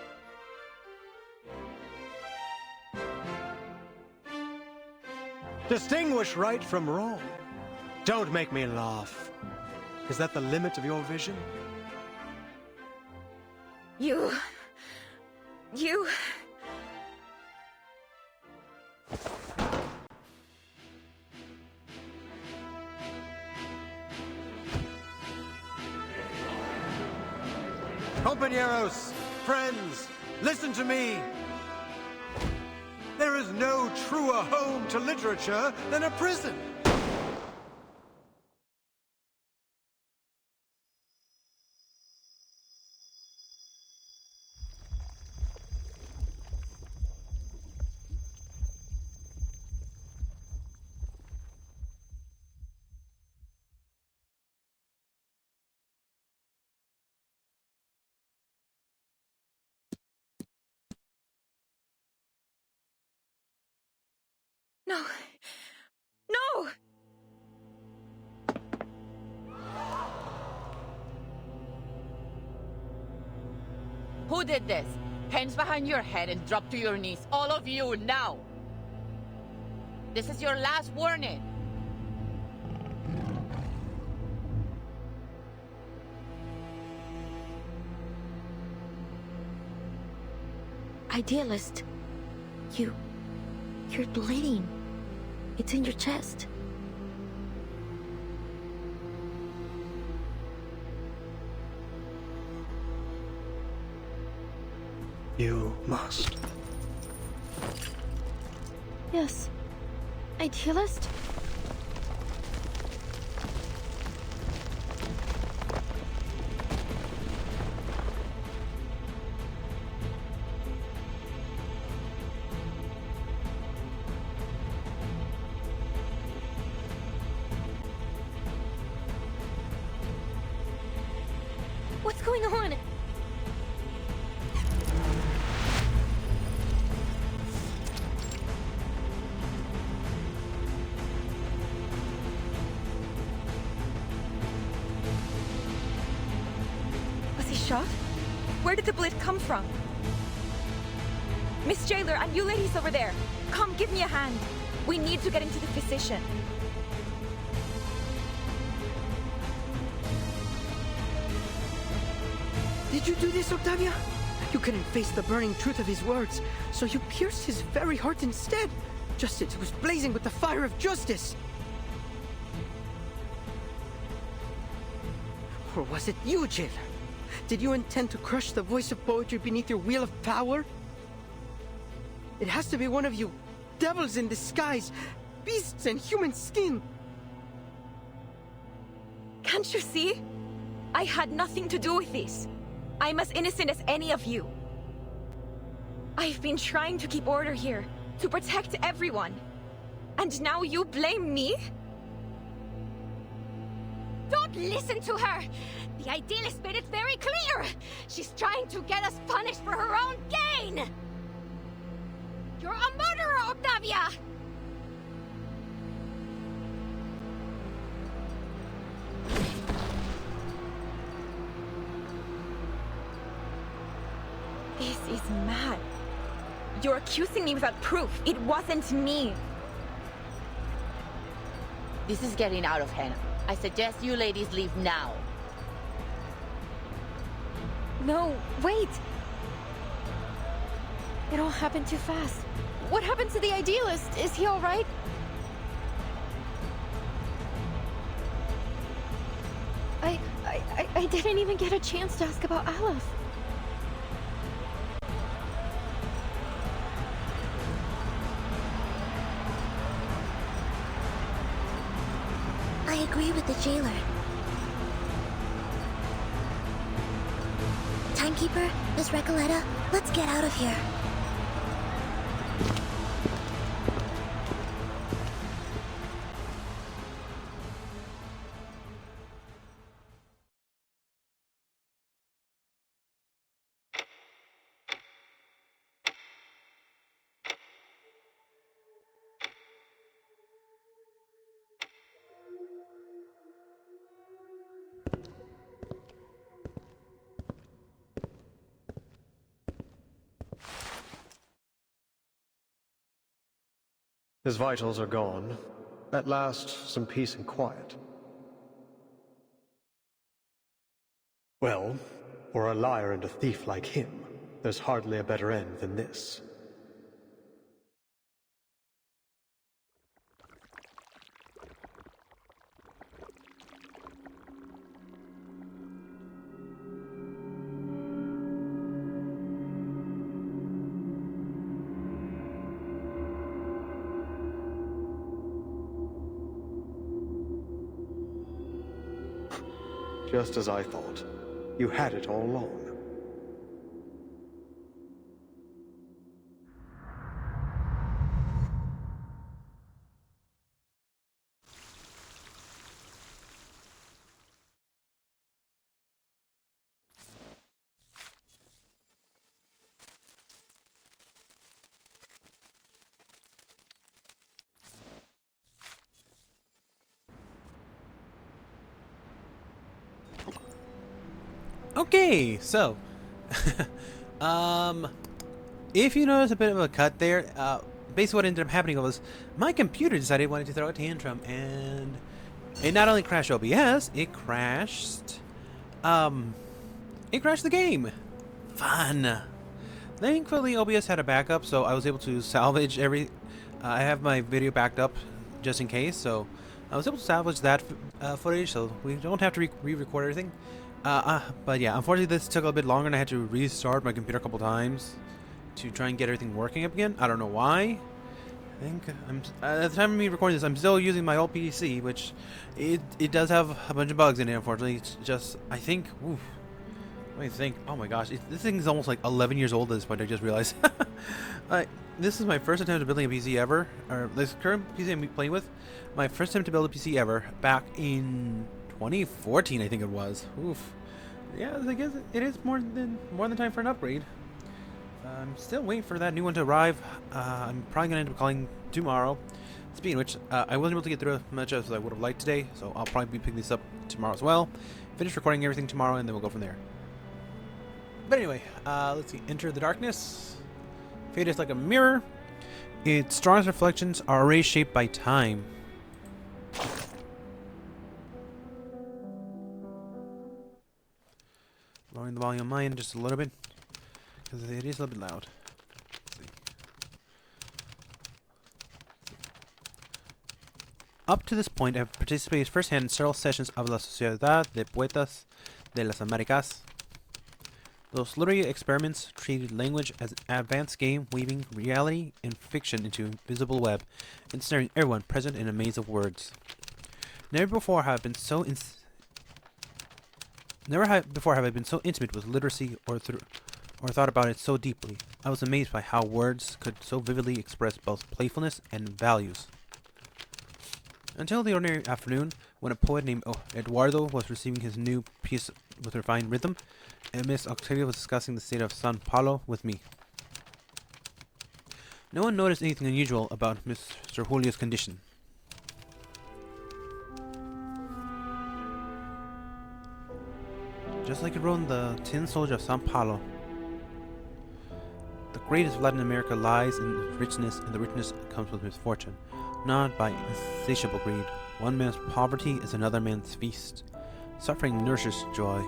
Distinguish right from wrong. Don't make me laugh. Is that the limit of your vision?
You...
Compañeros, friends, listen to me. There is no truer home to literature than a prison.
No. No!
Who did this? Hands behind your head and drop to your knees. All of you, now! This is your last warning.
Idealist, You're bleeding. It's in your chest.
You must.
Yes. Idealist? What's going on?
Was he shot? Where did the blood come from? Miss Jailer and you ladies over there, come give me a hand. We need to get into the physician.
Did you do this, Octavia? You couldn't face the burning truth of his words, so you pierced his very heart instead, just as it was blazing with the fire of justice. Or was it you, Jailer? Did you intend to crush the voice of poetry beneath your wheel of power? It has to be one of you, devils in disguise, beasts in human skin.
Can't you see? I had nothing to do with this. I'm as innocent as any of you. I've been trying to keep order here, to protect everyone. And now you blame me?
Don't listen to her! The Idealist made it very clear! She's trying to get us punished for her own gain! You're a murderer, Octavia!
This is mad. You're accusing me without proof. It wasn't me.
This is getting out of hand. I suggest you ladies leave now.
No, wait! It all happened too fast. What happened to the Idealist? Is he alright? I didn't even get a chance to ask about Aleph.
I agree with the jailer. Timekeeper, Miss Recoleta, let's get out of here.
His vitals are gone. At last, some peace and quiet. Well, for a liar and a thief like him, there's hardly a better end than this. Just as I thought. You had it all along.
Okay, so if you notice a bit of a cut there, basically what ended up happening was my computer decided it wanted to throw a tantrum, and it not only crashed OBS, it crashed the game. Fun. Thankfully, OBS had a backup, so I was able to salvage every... I have my video backed up just in case, so I was able to salvage that footage, so we don't have to re-record everything. But yeah, unfortunately this took a bit longer and I had to restart my computer a couple times to try and get everything working up again. I don't know why. I think at the time of me recording this, I'm still using my old PC, which it does have a bunch of bugs in it, unfortunately. It's just, I think, oof. What do you think? Oh my gosh, this thing is almost like 11 years old at this point, I just realized. This is my first attempt at building a PC ever, or this current PC I'm playing with, my first attempt to build a PC ever, back in 2014, I think it was. Oof. Yeah, I guess it is more than time for an upgrade. I'm still waiting for that new one to arrive. I'm probably gonna end up calling tomorrow. Speaking of which, I wasn't able to get through as much as I would have liked today, so I'll probably be picking this up tomorrow as well. Finish recording everything tomorrow, and then we'll go from there. But anyway, let's see. Enter the darkness. Fate is like a mirror. Its strongest reflections are already shaped by time. Lowering the volume on mine just a little bit, because it is a little bit loud. Up to this point, I've participated firsthand in several sessions of La Sociedad de Poetas de las Americas. Those literary experiments treated language as an advanced game, weaving reality and fiction into a visible web, ensnaring everyone present in a maze of words. Never before have I been so intimate with literacy or thought about it so deeply. I was amazed by how words could so vividly express both playfulness and values. Until the ordinary afternoon, when a poet named Eduardo was receiving his new piece with refined rhythm, and Miss Octavia was discussing the state of San Paulo with me. No one noticed anything unusual about Mr. Julio's condition. Just like it wrote in the Tin Soldier of San Paulo, the greatest of Latin America lies in its richness, and the richness comes with misfortune, not by insatiable greed. One man's poverty is another man's feast. Suffering nourishes joy.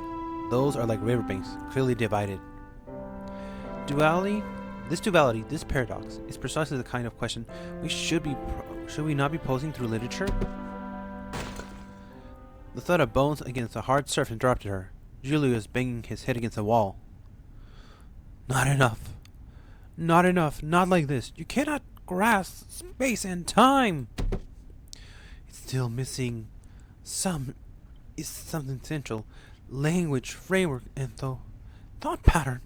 Those are like riverbanks, clearly divided. This paradox, is precisely the kind of question should we not be posing through literature? The thud of bones against the hard surf interrupted her. Julio was banging his head against the wall. Not enough. Not enough. Not like this. You cannot grasp space and time. It's still missing something essential. Language, framework, and thought pattern.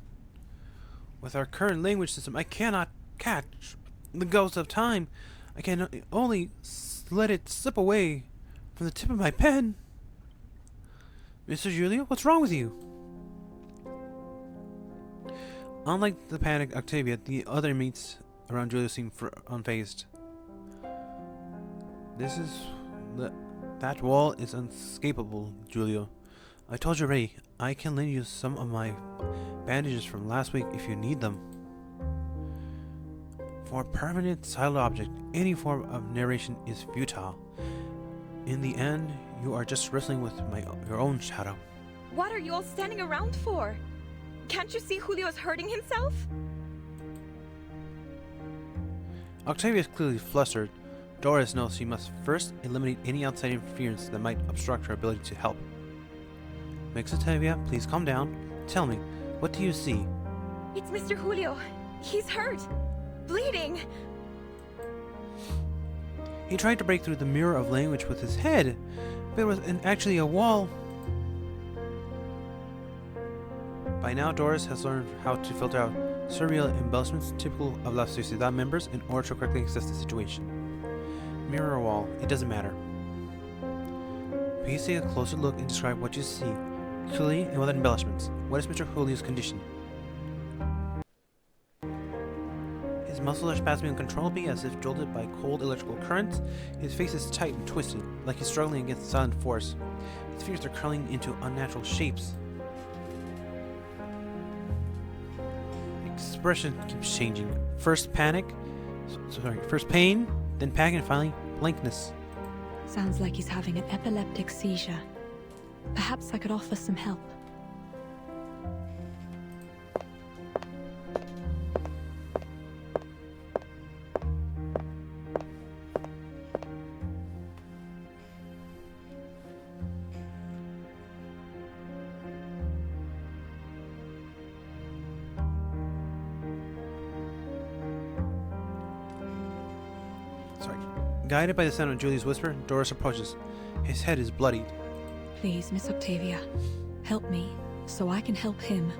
With our current language system, I cannot catch the ghost of time. I can only let it slip away from the tip of my pen. Mr. Julio, what's wrong with you? Unlike the panicked Octavia, the other inmates around Julio seemed unfazed. That wall is unescapable, Julio. I told you already, I can lend you some of my bandages from last week if you need them. For a permanent silent object, any form of narration is futile. In the end, you are just wrestling with your own shadow.
What are you all standing around for? Can't you see Julio is hurting himself?
Octavia is clearly flustered. Doris knows she must first eliminate any outside interference that might obstruct her ability to help. Mix Octavia, please calm down. Tell me, what do you see?
It's Mr. Julio. He's hurt. Bleeding.
He tried to break through the mirror of language with his head, but it was actually a wall. By now, Doris has learned how to filter out surreal embellishments typical of La Sociedad members in order to correctly assess the situation. Mirror or wall, it doesn't matter. Please take a closer look and describe what you see, clearly and without embellishments. What is Mr. Julio's condition? His muscles are spasming uncontrollably as if jolted by cold electrical currents. His face is tight and twisted, like he's struggling against silent force. His fingers are curling into unnatural shapes. Expression keeps changing. First pain, then panic, and finally blankness.
Sounds like he's having an epileptic seizure. Perhaps I could offer some help.
Guided by the sound of Julie's whisper, Doris approaches. His head is bloodied.
Please, Miss Octavia, help me, so I can help him.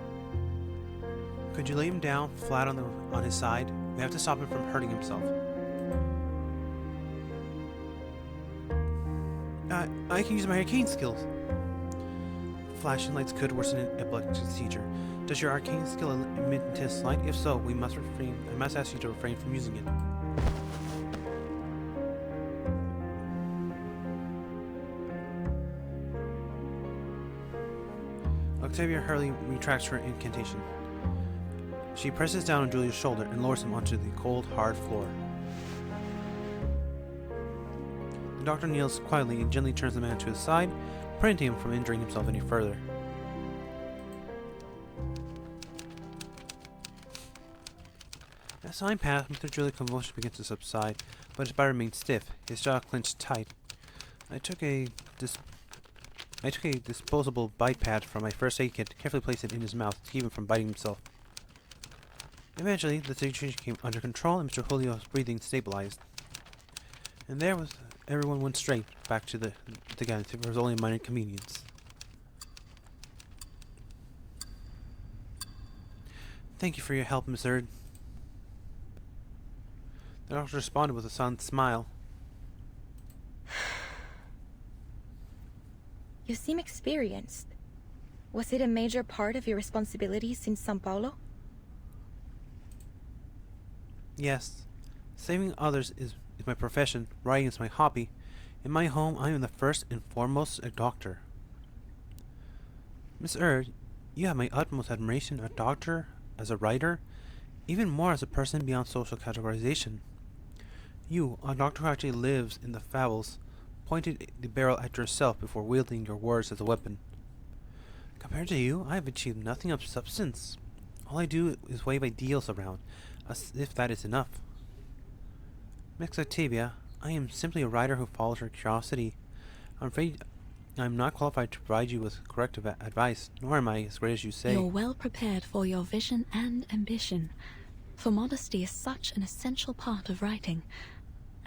Could you lay him down flat on his side? We have to stop him from hurting himself. I can use my arcane skills. Flashing lights could worsen an epileptic seizure. Does your arcane skill emit intense light? If so, I must ask you to refrain from using it. Octavia hurriedly retracts her incantation. She presses down on Julia's shoulder and lowers him onto the cold, hard floor. The doctor kneels quietly and gently turns the man to his side, preventing him from injuring himself any further. As time passed, Mr. Julia's convulsion begins to subside, but his body remains stiff, his jaw clenched tight. I took a disposable bite pad from my first aid kit, carefully placed it in his mouth to keep him from biting himself. Eventually, the situation came under control and Mr. Julio's breathing stabilized. And everyone went straight back to the gun. It was only a minor inconvenience. Thank you for your help, Miss Erd. The doctor responded with a silent smile.
You seem experienced. Was it a major part of your responsibilities in Sao Paulo?
Yes. Saving others is my profession. Writing is my hobby. In my home, I am the first and foremost a doctor. Miss Erd, you have my utmost admiration as a doctor, as a writer, even more as a person beyond social categorization. You, a doctor who actually lives in the fables, pointed the barrel at yourself before wielding your words as a weapon. Compared to you, I have achieved nothing of substance. All I do is wave ideals around, as if that is enough. Miss Octavia, I am simply a writer who follows her curiosity. I'm afraid I am not qualified to provide you with corrective advice, nor am I as great as you say.
You're well prepared for your vision and ambition, for modesty is such an essential part of writing,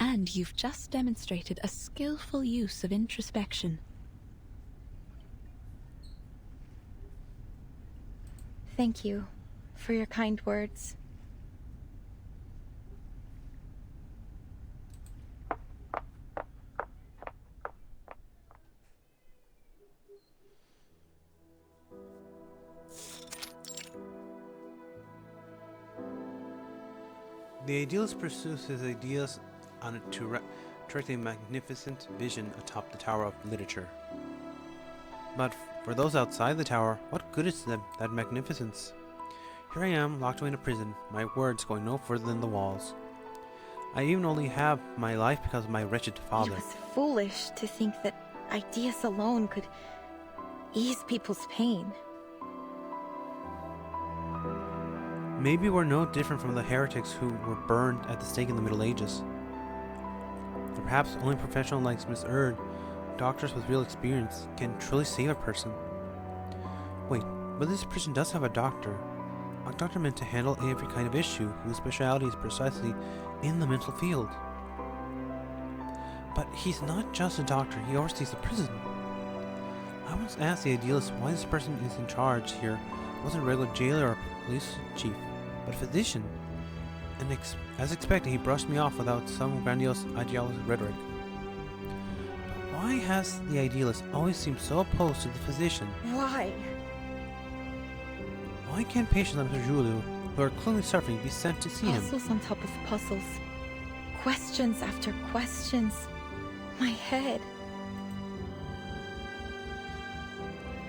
and you've just demonstrated a skillful use of introspection.
Thank you for your kind words.
The idealist pursues his ideas to direct a magnificent vision atop the tower of literature. But for those outside the tower, what good is that magnificence? Here I am, locked away in a prison, my words going no further than the walls. I even only have my life because of my wretched father.
It was foolish to think that ideas alone could ease people's pain.
Maybe we're no different from the heretics who were burned at the stake in the Middle Ages. Or perhaps only professionals like Miss Erd, doctors with real experience, can truly save a person. Wait, but this prison does have a doctor. A doctor meant to handle every kind of issue, whose specialty is precisely in the mental field. But he's not just a doctor, he oversees the prison. I once asked the idealist why this person is in charge here wasn't a regular jailer or police chief, but a physician. And as expected, he brushed me off without some grandiose idealistic rhetoric. But why has the idealist always seemed so opposed to the physician?
Why?
Why can't patients like Mr. Julio, who are clearly suffering, be sent to see him?
Puzzles on top of puzzles. Questions after questions. My head.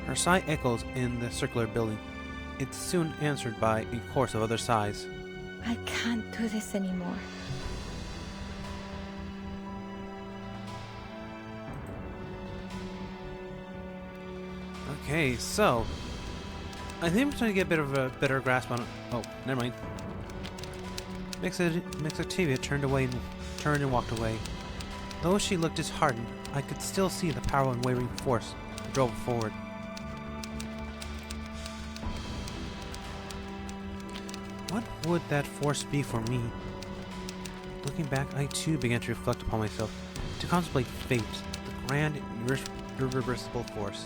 Her sigh echoes in the circular building. It's soon answered by a chorus of other sighs.
I can't do this anymore.
Okay, so I think I'm trying to get a bit of a better grasp on it. Oh, never mind. Miss Octavia turned and walked away. Though she looked disheartened, I could still see the power and unwavering force that drove her forward. What would that force be for me? Looking back, I too began to reflect upon myself, to contemplate fate, the grand, irreversible force.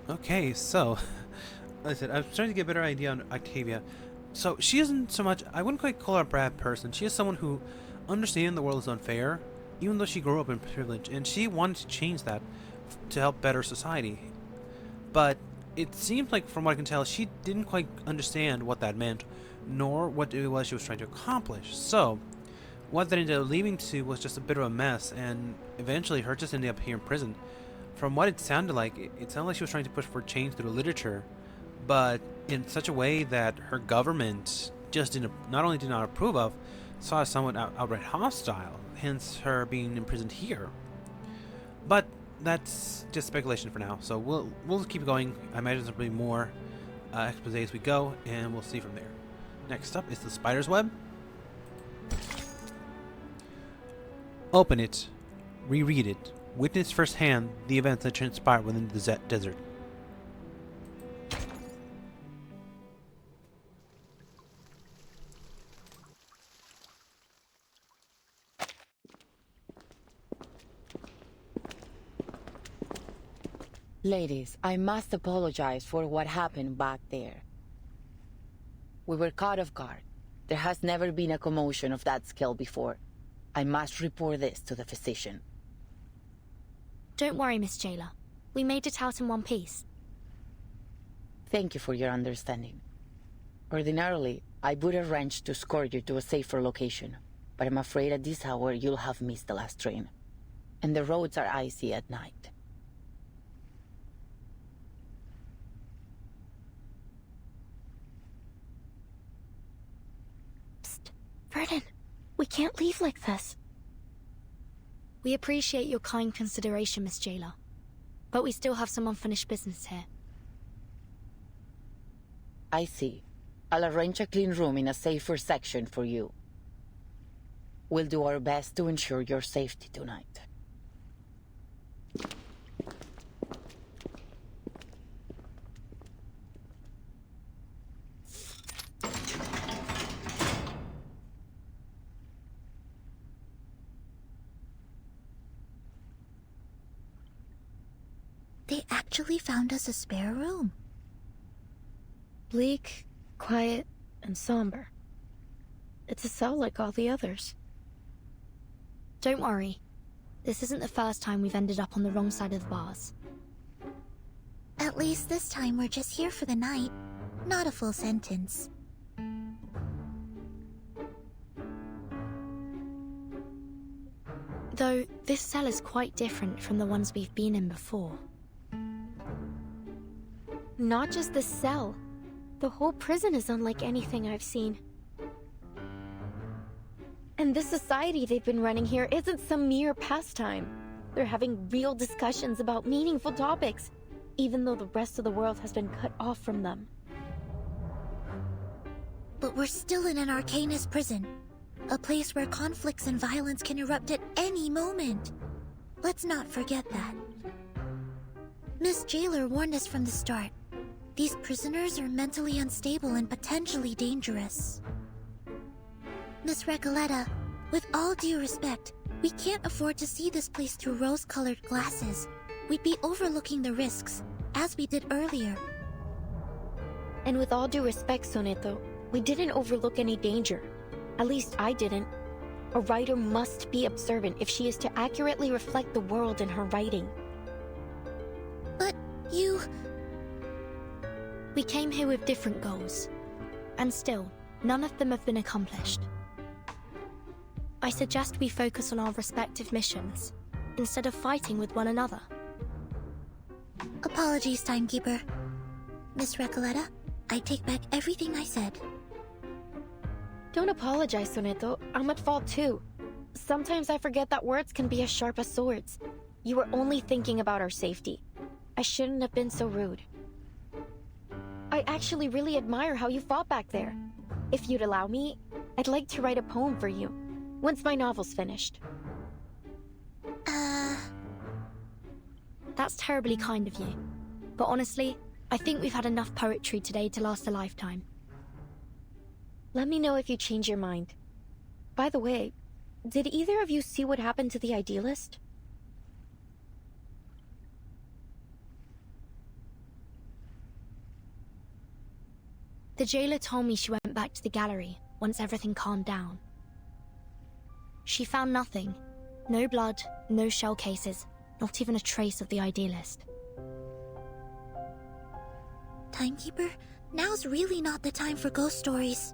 Okay, so, like I said, I'm starting to get a better idea on Octavia. So, she isn't so much, I wouldn't quite call her a bad person. She is someone who understands the world is unfair, even though she grew up in privilege, and she wanted to change that to help better society. But it seems like, from what I can tell, she didn't quite understand what that meant, nor what it was she was trying to accomplish. So, what that ended up leading to was just a bit of a mess, and eventually her just ended up here in prison. From what it sounded like, it sounded like she was trying to push for change through literature, but in such a way that her government just not only did not approve of, saw as somewhat outright hostile, hence her being imprisoned here. But that's just speculation for now, so we'll keep going. I imagine there'll be more expose as we go, and we'll see from there. Next up is the spider's web. Open it, reread it, witness firsthand the events that transpired within the desert.
Ladies, I must apologize for what happened back there. We were caught off guard. There has never been a commotion of that scale before. I must report this to the physician.
Don't worry, Miss Jailer. We made it out in one piece.
Thank you for your understanding. Ordinarily, I would arrange to escort you to a safer location, but I'm afraid at this hour you'll have missed the last train. And the roads are icy at night.
Vernon, we can't leave like this.
We appreciate your kind consideration, Miss Jailer, but we still have some unfinished business here.
I see. I'll arrange a clean room in a safer section for you. We'll do our best to ensure your safety tonight.
They actually found us a spare room.
Bleak, quiet, and somber. It's a cell like all the others.
Don't worry. This isn't the first time we've ended up on the wrong side of the bars.
At least this time we're just here for the night, not a full sentence.
Though, this cell is quite different from the ones we've been in before.
Not just the cell. The whole prison is unlike anything I've seen. And this society they've been running here isn't some mere pastime. They're having real discussions about meaningful topics, even though the rest of the world has been cut off from them.
But we're still in an Arcanist prison. A place where conflicts and violence can erupt at any moment. Let's not forget that. Miss Jailer warned us from the start. These prisoners are mentally unstable and potentially dangerous. Miss Recoleta, with all due respect, we can't afford to see this place through rose-colored glasses. We'd be overlooking the risks, as we did earlier.
And with all due respect, Soneto, we didn't overlook any danger. At least I didn't. A writer must be observant if she is to accurately reflect the world in her writing.
But you...
We came here with different goals, and still, none of them have been accomplished. I suggest we focus on our respective missions, instead of fighting with one another.
Apologies, Timekeeper. Miss Recoleta, I take back everything I said.
Don't apologize, Soneto. I'm at fault too. Sometimes I forget that words can be as sharp as swords. You were only thinking about our safety. I shouldn't have been so rude. I actually really admire how you fought back there. If you'd allow me, I'd like to write a poem for you, once my novel's finished.
That That's terribly kind of you. But honestly, I think we've had enough poetry today to last a lifetime.
Let me know if you change your mind. By the way, did either of you see what happened to the idealist?
The jailer told me she went back to the gallery once everything calmed down. She found nothing. No blood, no shell cases, not even a trace of the idealist.
Timekeeper, now's really not the time for ghost stories.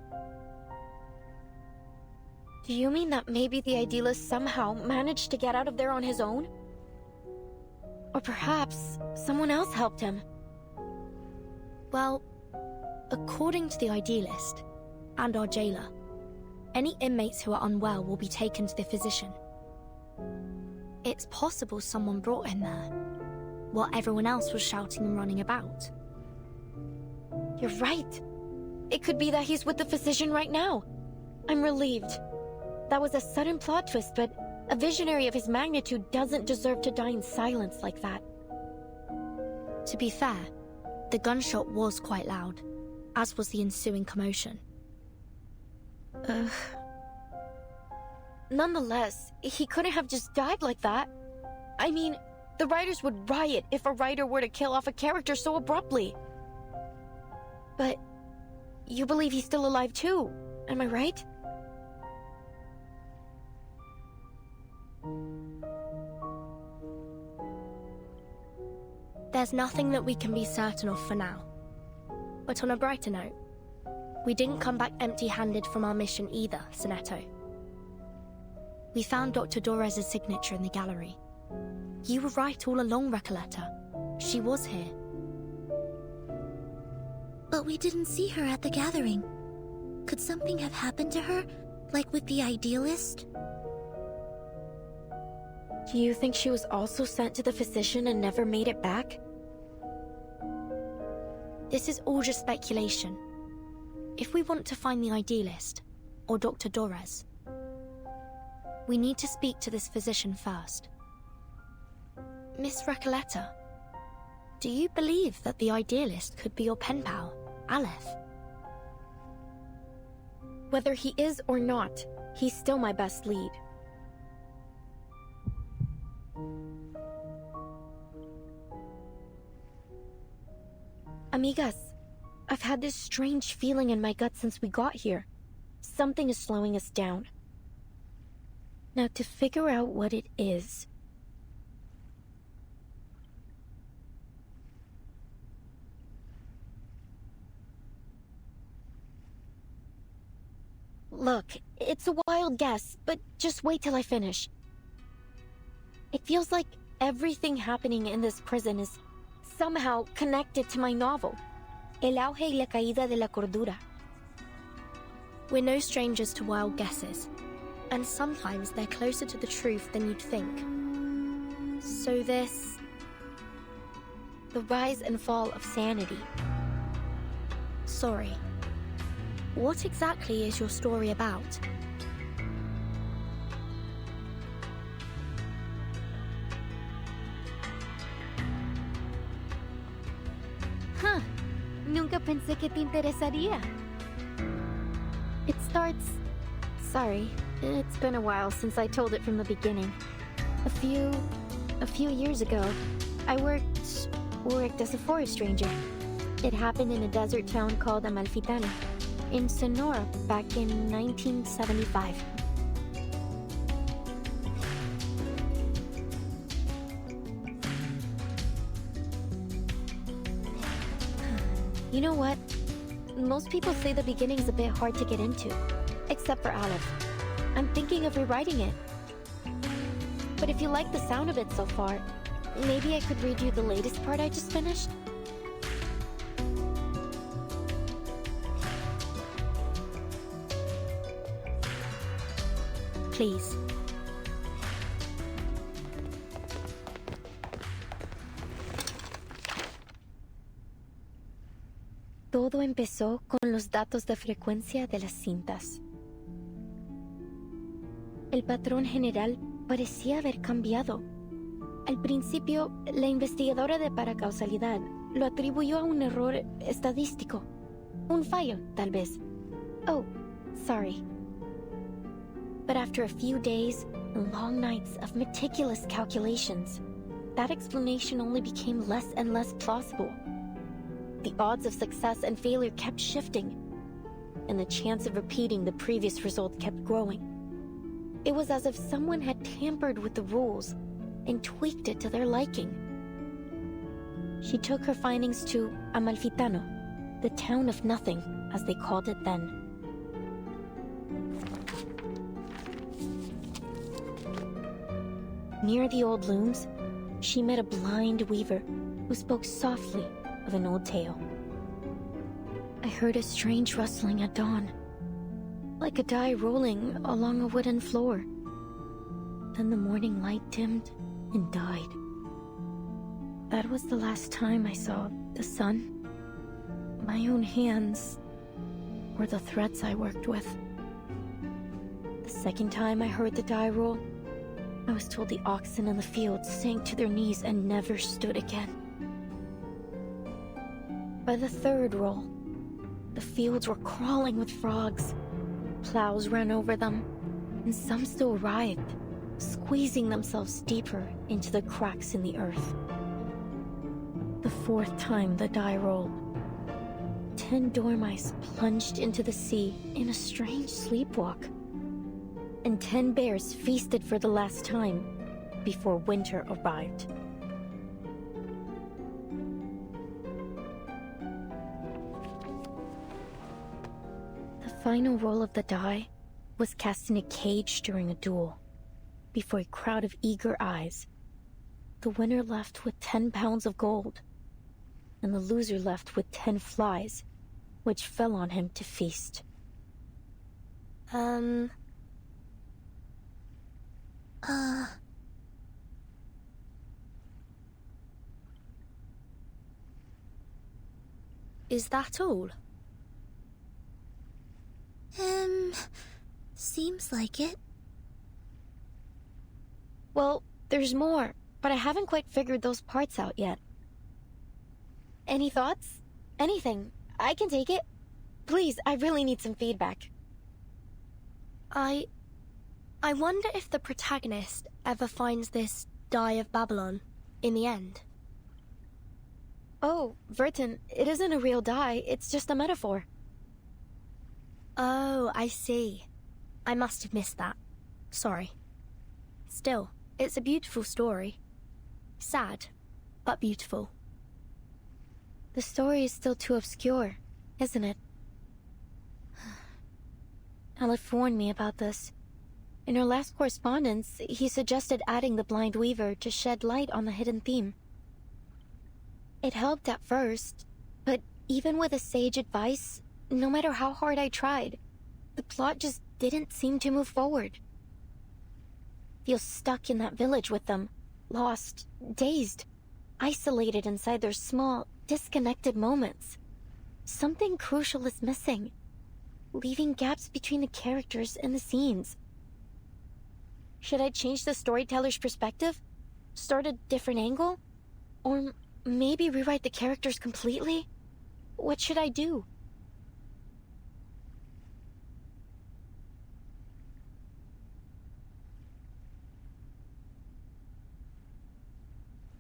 Do you mean that maybe the idealist somehow managed to get out of there on his own? Or perhaps someone else helped him?
Well, according to the idealist and our jailer, any inmates who are unwell will be taken to the physician. It's possible someone brought him there, while everyone else was shouting and running about.
You're right. It could be that he's with the physician right now. I'm relieved. That was a sudden plot twist, but a visionary of his magnitude doesn't deserve to die in silence like that.
To be fair, the gunshot was quite loud, as was the ensuing commotion.
Nonetheless, he couldn't have just died like that. I mean, the writers would riot if a writer were to kill off a character so abruptly. But you believe he's still alive too, am I right?
There's nothing that we can be certain of for now. But on a brighter note, we didn't come back empty-handed from our mission either, Sonetto. We found Dr. Dorez's signature in the gallery. You were right all along, Recoleta. She was here.
But we didn't see her at the gathering. Could something have happened to her, like with the idealist?
Do you think she was also sent to the physician and never made it back?
This is all just speculation. If we want to find the idealist, or Dr. Dorez, we need to speak to this physician first. Miss Recoleta, do you believe that the idealist could be your pen pal, Aleph?
Whether he is or not, he's still my best lead. Amigas, I've had this strange feeling in my gut since we got here. Something is slowing us down. Now, to figure out what it is... Look, it's a wild guess, but just wait till I finish. It feels like everything happening in this prison is somehow connected to my novel, El auge y la caída de la cordura.
We're no strangers to wild guesses, and sometimes they're closer to the truth than you'd think. So this...
The rise and fall of sanity.
Sorry. What exactly is your story about?
Huh. Nunca pensé que te interesaría.
It starts... Sorry, it's been a while since I told it from the beginning. A few years ago, I worked as a forest ranger. It happened in a desert town called Amalfitani, in Sonora, back in 1975. You know what? Most people say the beginning's a bit hard to get into, except for Aleph. I'm thinking of rewriting it. But if you like the sound of it so far, maybe I could read you the latest part I just finished?
Please.
Todo empezó con los datos de frecuencia de las cintas. El patrón general parecía haber cambiado.
Al principio, la investigadora de paracausalidad lo atribuyó a un error estadístico. Un fallo, tal vez. Oh, sorry. But after a few days and long nights of meticulous calculations, that explanation only became less and less plausible. The odds of success and failure kept shifting, and the chance of repeating the previous result kept growing. It was as if someone had tampered with the rules and tweaked it to their liking. She took her findings to Amalfitano, the town of nothing, as they called it then. Near the old looms, she met a blind weaver who spoke softly of an old tale. I heard a strange rustling at dawn, like a die rolling along a wooden floor. Then the morning light dimmed and died. That was the last time I saw the sun. My own hands were the threads I worked with. The second time I heard the die roll, I was told the oxen in the fields sank to their knees and never stood again. By the third roll, the fields were crawling with frogs. Plows ran over them, and some still writhed, squeezing themselves deeper into the cracks in the earth. The fourth time the die rolled, 10 dormice plunged into the sea in a strange sleepwalk, and 10 bears feasted for the last time before winter arrived. The final roll of the die was cast in a cage during a duel. Before a crowd of eager eyes, the winner left with 10 pounds of gold, and the loser left with 10 flies, which fell on him to feast.
Is that all?
Seems like it.
Well, there's more, but I haven't quite figured those parts out yet. Any thoughts? Anything. I can take it. Please, I really need some feedback.
I wonder if the protagonist ever finds this Die of Babylon in the end.
Oh, Vertin, it isn't a real die, it's just a metaphor.
Oh, I see. I must have missed that. Sorry. Still, it's a beautiful story. Sad, but beautiful.
The story is still too obscure, isn't it? Aleph warned me about this. In our last correspondence, he suggested adding the blind weaver to shed light on the hidden theme. It helped at first, but even with his sage advice, no matter how hard I tried, the plot just didn't seem to move forward. Feel stuck in that village with them, lost, dazed, isolated inside their small, disconnected moments. Something crucial is missing, leaving gaps between the characters and the scenes. Should I change the storyteller's perspective? Start a different angle? Or maybe rewrite the characters completely? What should I do?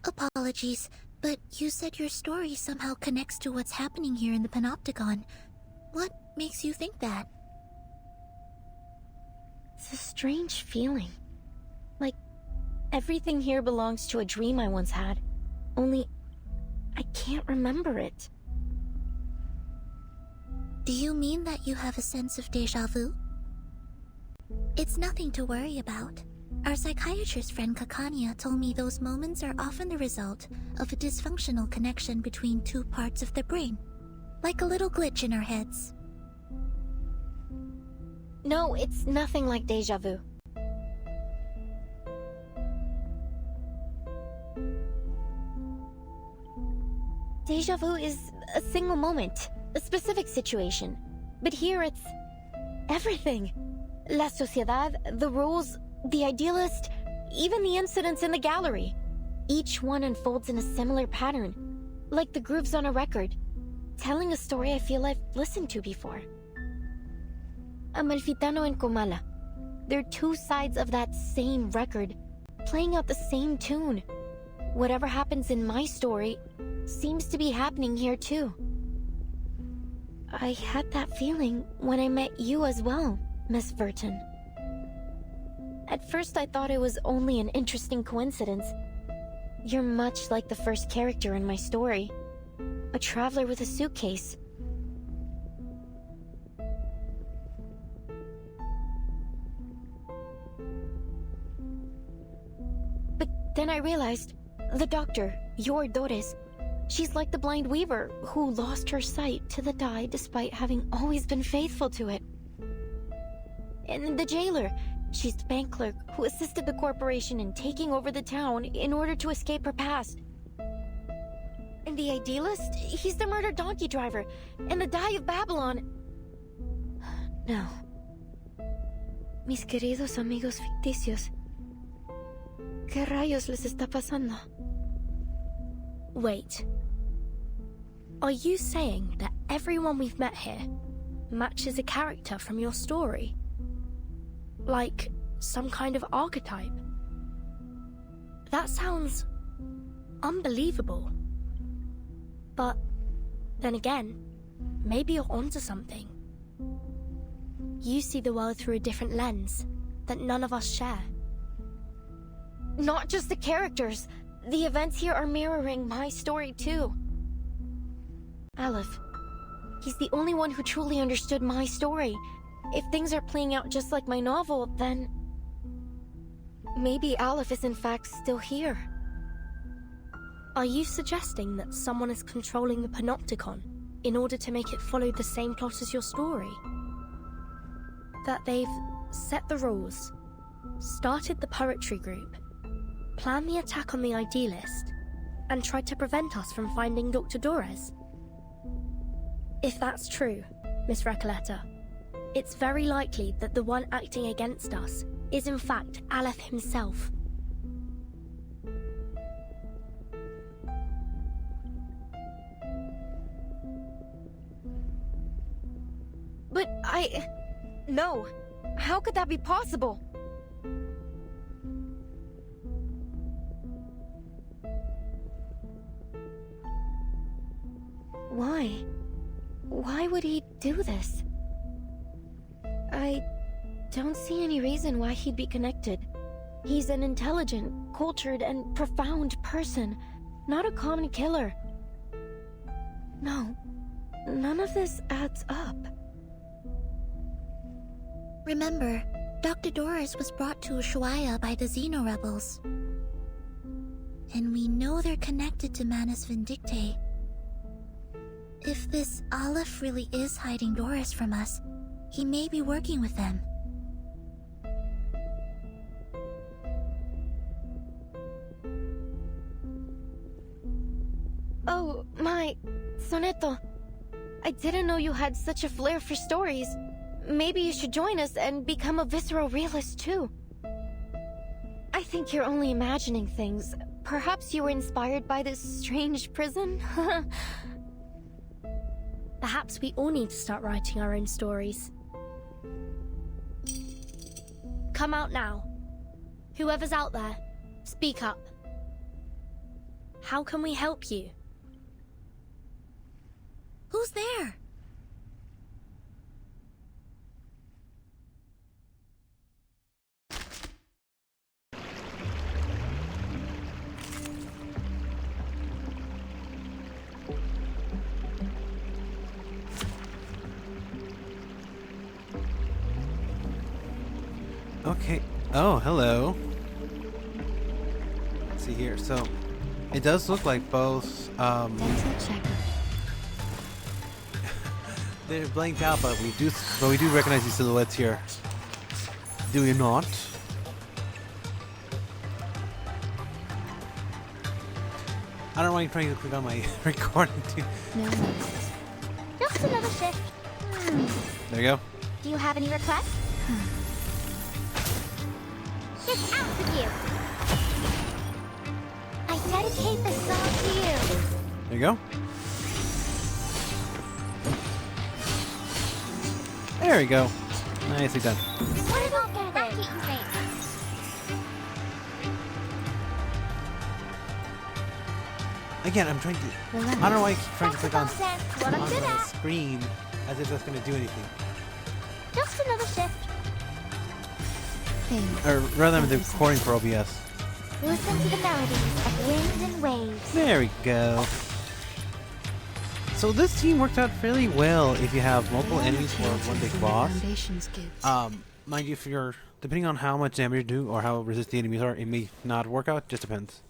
Apologies, but you said your story somehow connects to what's happening here in the Panopticon. What makes you think that?
It's a strange feeling. Like, everything here belongs to a dream I once had. Only, I can't remember it.
Do you mean that you have a sense of déjà vu? It's nothing to worry about. Our psychiatrist friend Kakania told me those moments are often the result of a dysfunctional connection between two parts of the brain. Like a little glitch in our heads.
No, it's nothing like déjà vu. Déjà vu is a single moment, a specific situation. But here it's everything. La sociedad, the rules, the idealist, even the incidents in the gallery. Each one unfolds in a similar pattern, like the grooves on a record, telling a story I feel I've listened to before. Amalfitano and Comala. They're two sides of that same record, playing out the same tune. Whatever happens in my story seems to be happening here too. I had that feeling when I met you as well, Miss Verton. At first I thought it was only an interesting coincidence. You're much like the first character in my story. A traveler with a suitcase. But then I realized, the doctor, your Doris, she's like the blind weaver who lost her sight to the dye despite having always been faithful to it. And the jailer, she's the bank clerk who assisted the corporation in taking over the town in order to escape her past. And the idealist, he's the murdered donkey driver and the dye of Babylon. No. Mis queridos amigos ficticios. ¿Qué rayos les está pasando?
Wait. Are you saying that everyone we've met here matches a character from your story? Like some kind of archetype? That sounds unbelievable. But then again, maybe you're onto something. You see the world through a different lens that none of us share.
Not just the characters. The events here are mirroring my story too. Aleph, he's the only one who truly understood my story. If things are playing out just like my novel, then maybe Aleph is in fact still here.
Are you suggesting that someone is controlling the Panopticon in order to make it follow the same plot as your story? That they've set the rules, started the poetry group, planned the attack on the Idealist, and tried to prevent us from finding Dr. Dores? If that's true, Miss Recoleta, it's very likely that the one acting against us is in fact Aleph himself.
But no. How could that be possible? Why? Why would he do this? I don't see any reason why he'd be connected. He's an intelligent, cultured, and profound person, not a common killer. No, none of this adds up.
Remember, Dr. Doris was brought to Ushuaia by the Xeno rebels. And we know they're connected to Manus Vindicte. If this Aleph really is hiding Doris from us, he may be working with them.
Oh, my... Soneto. I didn't know you had such a flair for stories. Maybe you should join us and become a visceral realist too. I think you're only imagining things. Perhaps you were inspired by this strange prison?
Perhaps we all need to start writing our own stories. Come out now. Whoever's out there, speak up. How can we help you?
Who's there?
Okay. Oh, hello. Let's see here. So, it does look like both, they're blanked out, but we do recognize these silhouettes here. Do you not? I don't know why you're trying to click on my recording too.
No. Just another shift.
There you go.
Do you have any requests? Get out of here! I dedicate this song to you.
There you go. There we go. Nicely done.
What about racket you make?
Again, I'm trying to... I don't know why I keep trying to click on the screen as if that's going to do anything.
Just another shift.
Or rather than the recording for OBS.
Listen to the melodies of wind and waves.
There we go. So this team works out fairly well if you have multiple enemies or one big boss. Mind you, if you're... Depending on how much damage you do or how resistant the enemies are, it may not work out. Just depends.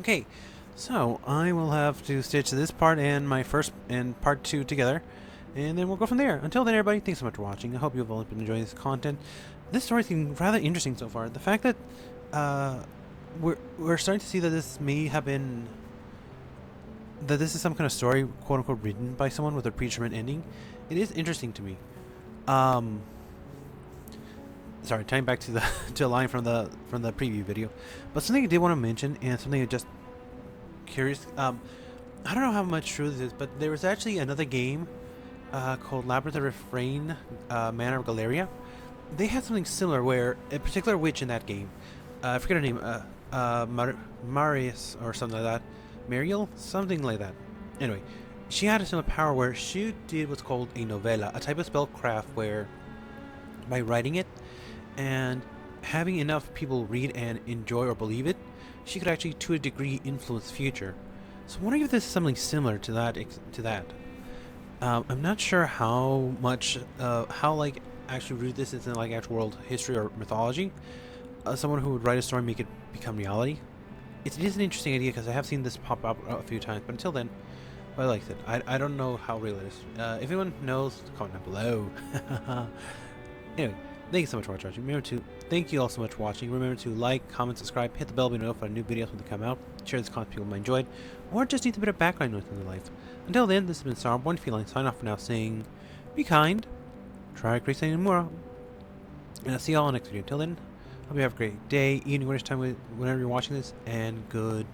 Okay, so I will have to stitch this part and my first and part 2 together, and then we'll go from there. Until then, everybody, thanks so much for watching. I hope you've all been enjoying this content. This story seems rather interesting so far. The fact that we're starting to see that this may have been this is some kind of story, quote unquote, written by someone with a predetermined ending. It is interesting to me. Sorry, tying back to the to a line from the preview video, but something I did want to mention and something I'm just curious. I don't know how much true this is, but there was actually another game called Labyrinth of Refrain, Manor of Galeria. They had something similar where a particular witch in that game, I forget her name, Marius or something like that, Mariel, something like that. Anyway, she had a similar power where she did what's called a novella, a type of spellcraft where by writing it and having enough people read and enjoy or believe it, she could actually, to a degree, influence the future. So I'm wondering if this is something similar to that. I'm not sure how much, how like actually rooted this is in like actual world history or mythology. Someone who would write a story and make it become reality. It is an interesting idea because I have seen this pop up a few times, but until then, I like it. I don't know how real it is. If anyone knows, comment down below. Anyway, thank you so much for watching. Thank you all so much for watching. Remember to like, comment, subscribe, hit the bell to be notified of new videos when they come out. Share this content with people who might enjoy it, or just need a bit of background noise in their life. Until then, this has been Starborn Feline signing off for now, saying, be kind, try great things tomorrow, and I'll see you all next video. Until then, hope you have a great day, evening, whatever time, whenever you're watching this, and goodbye.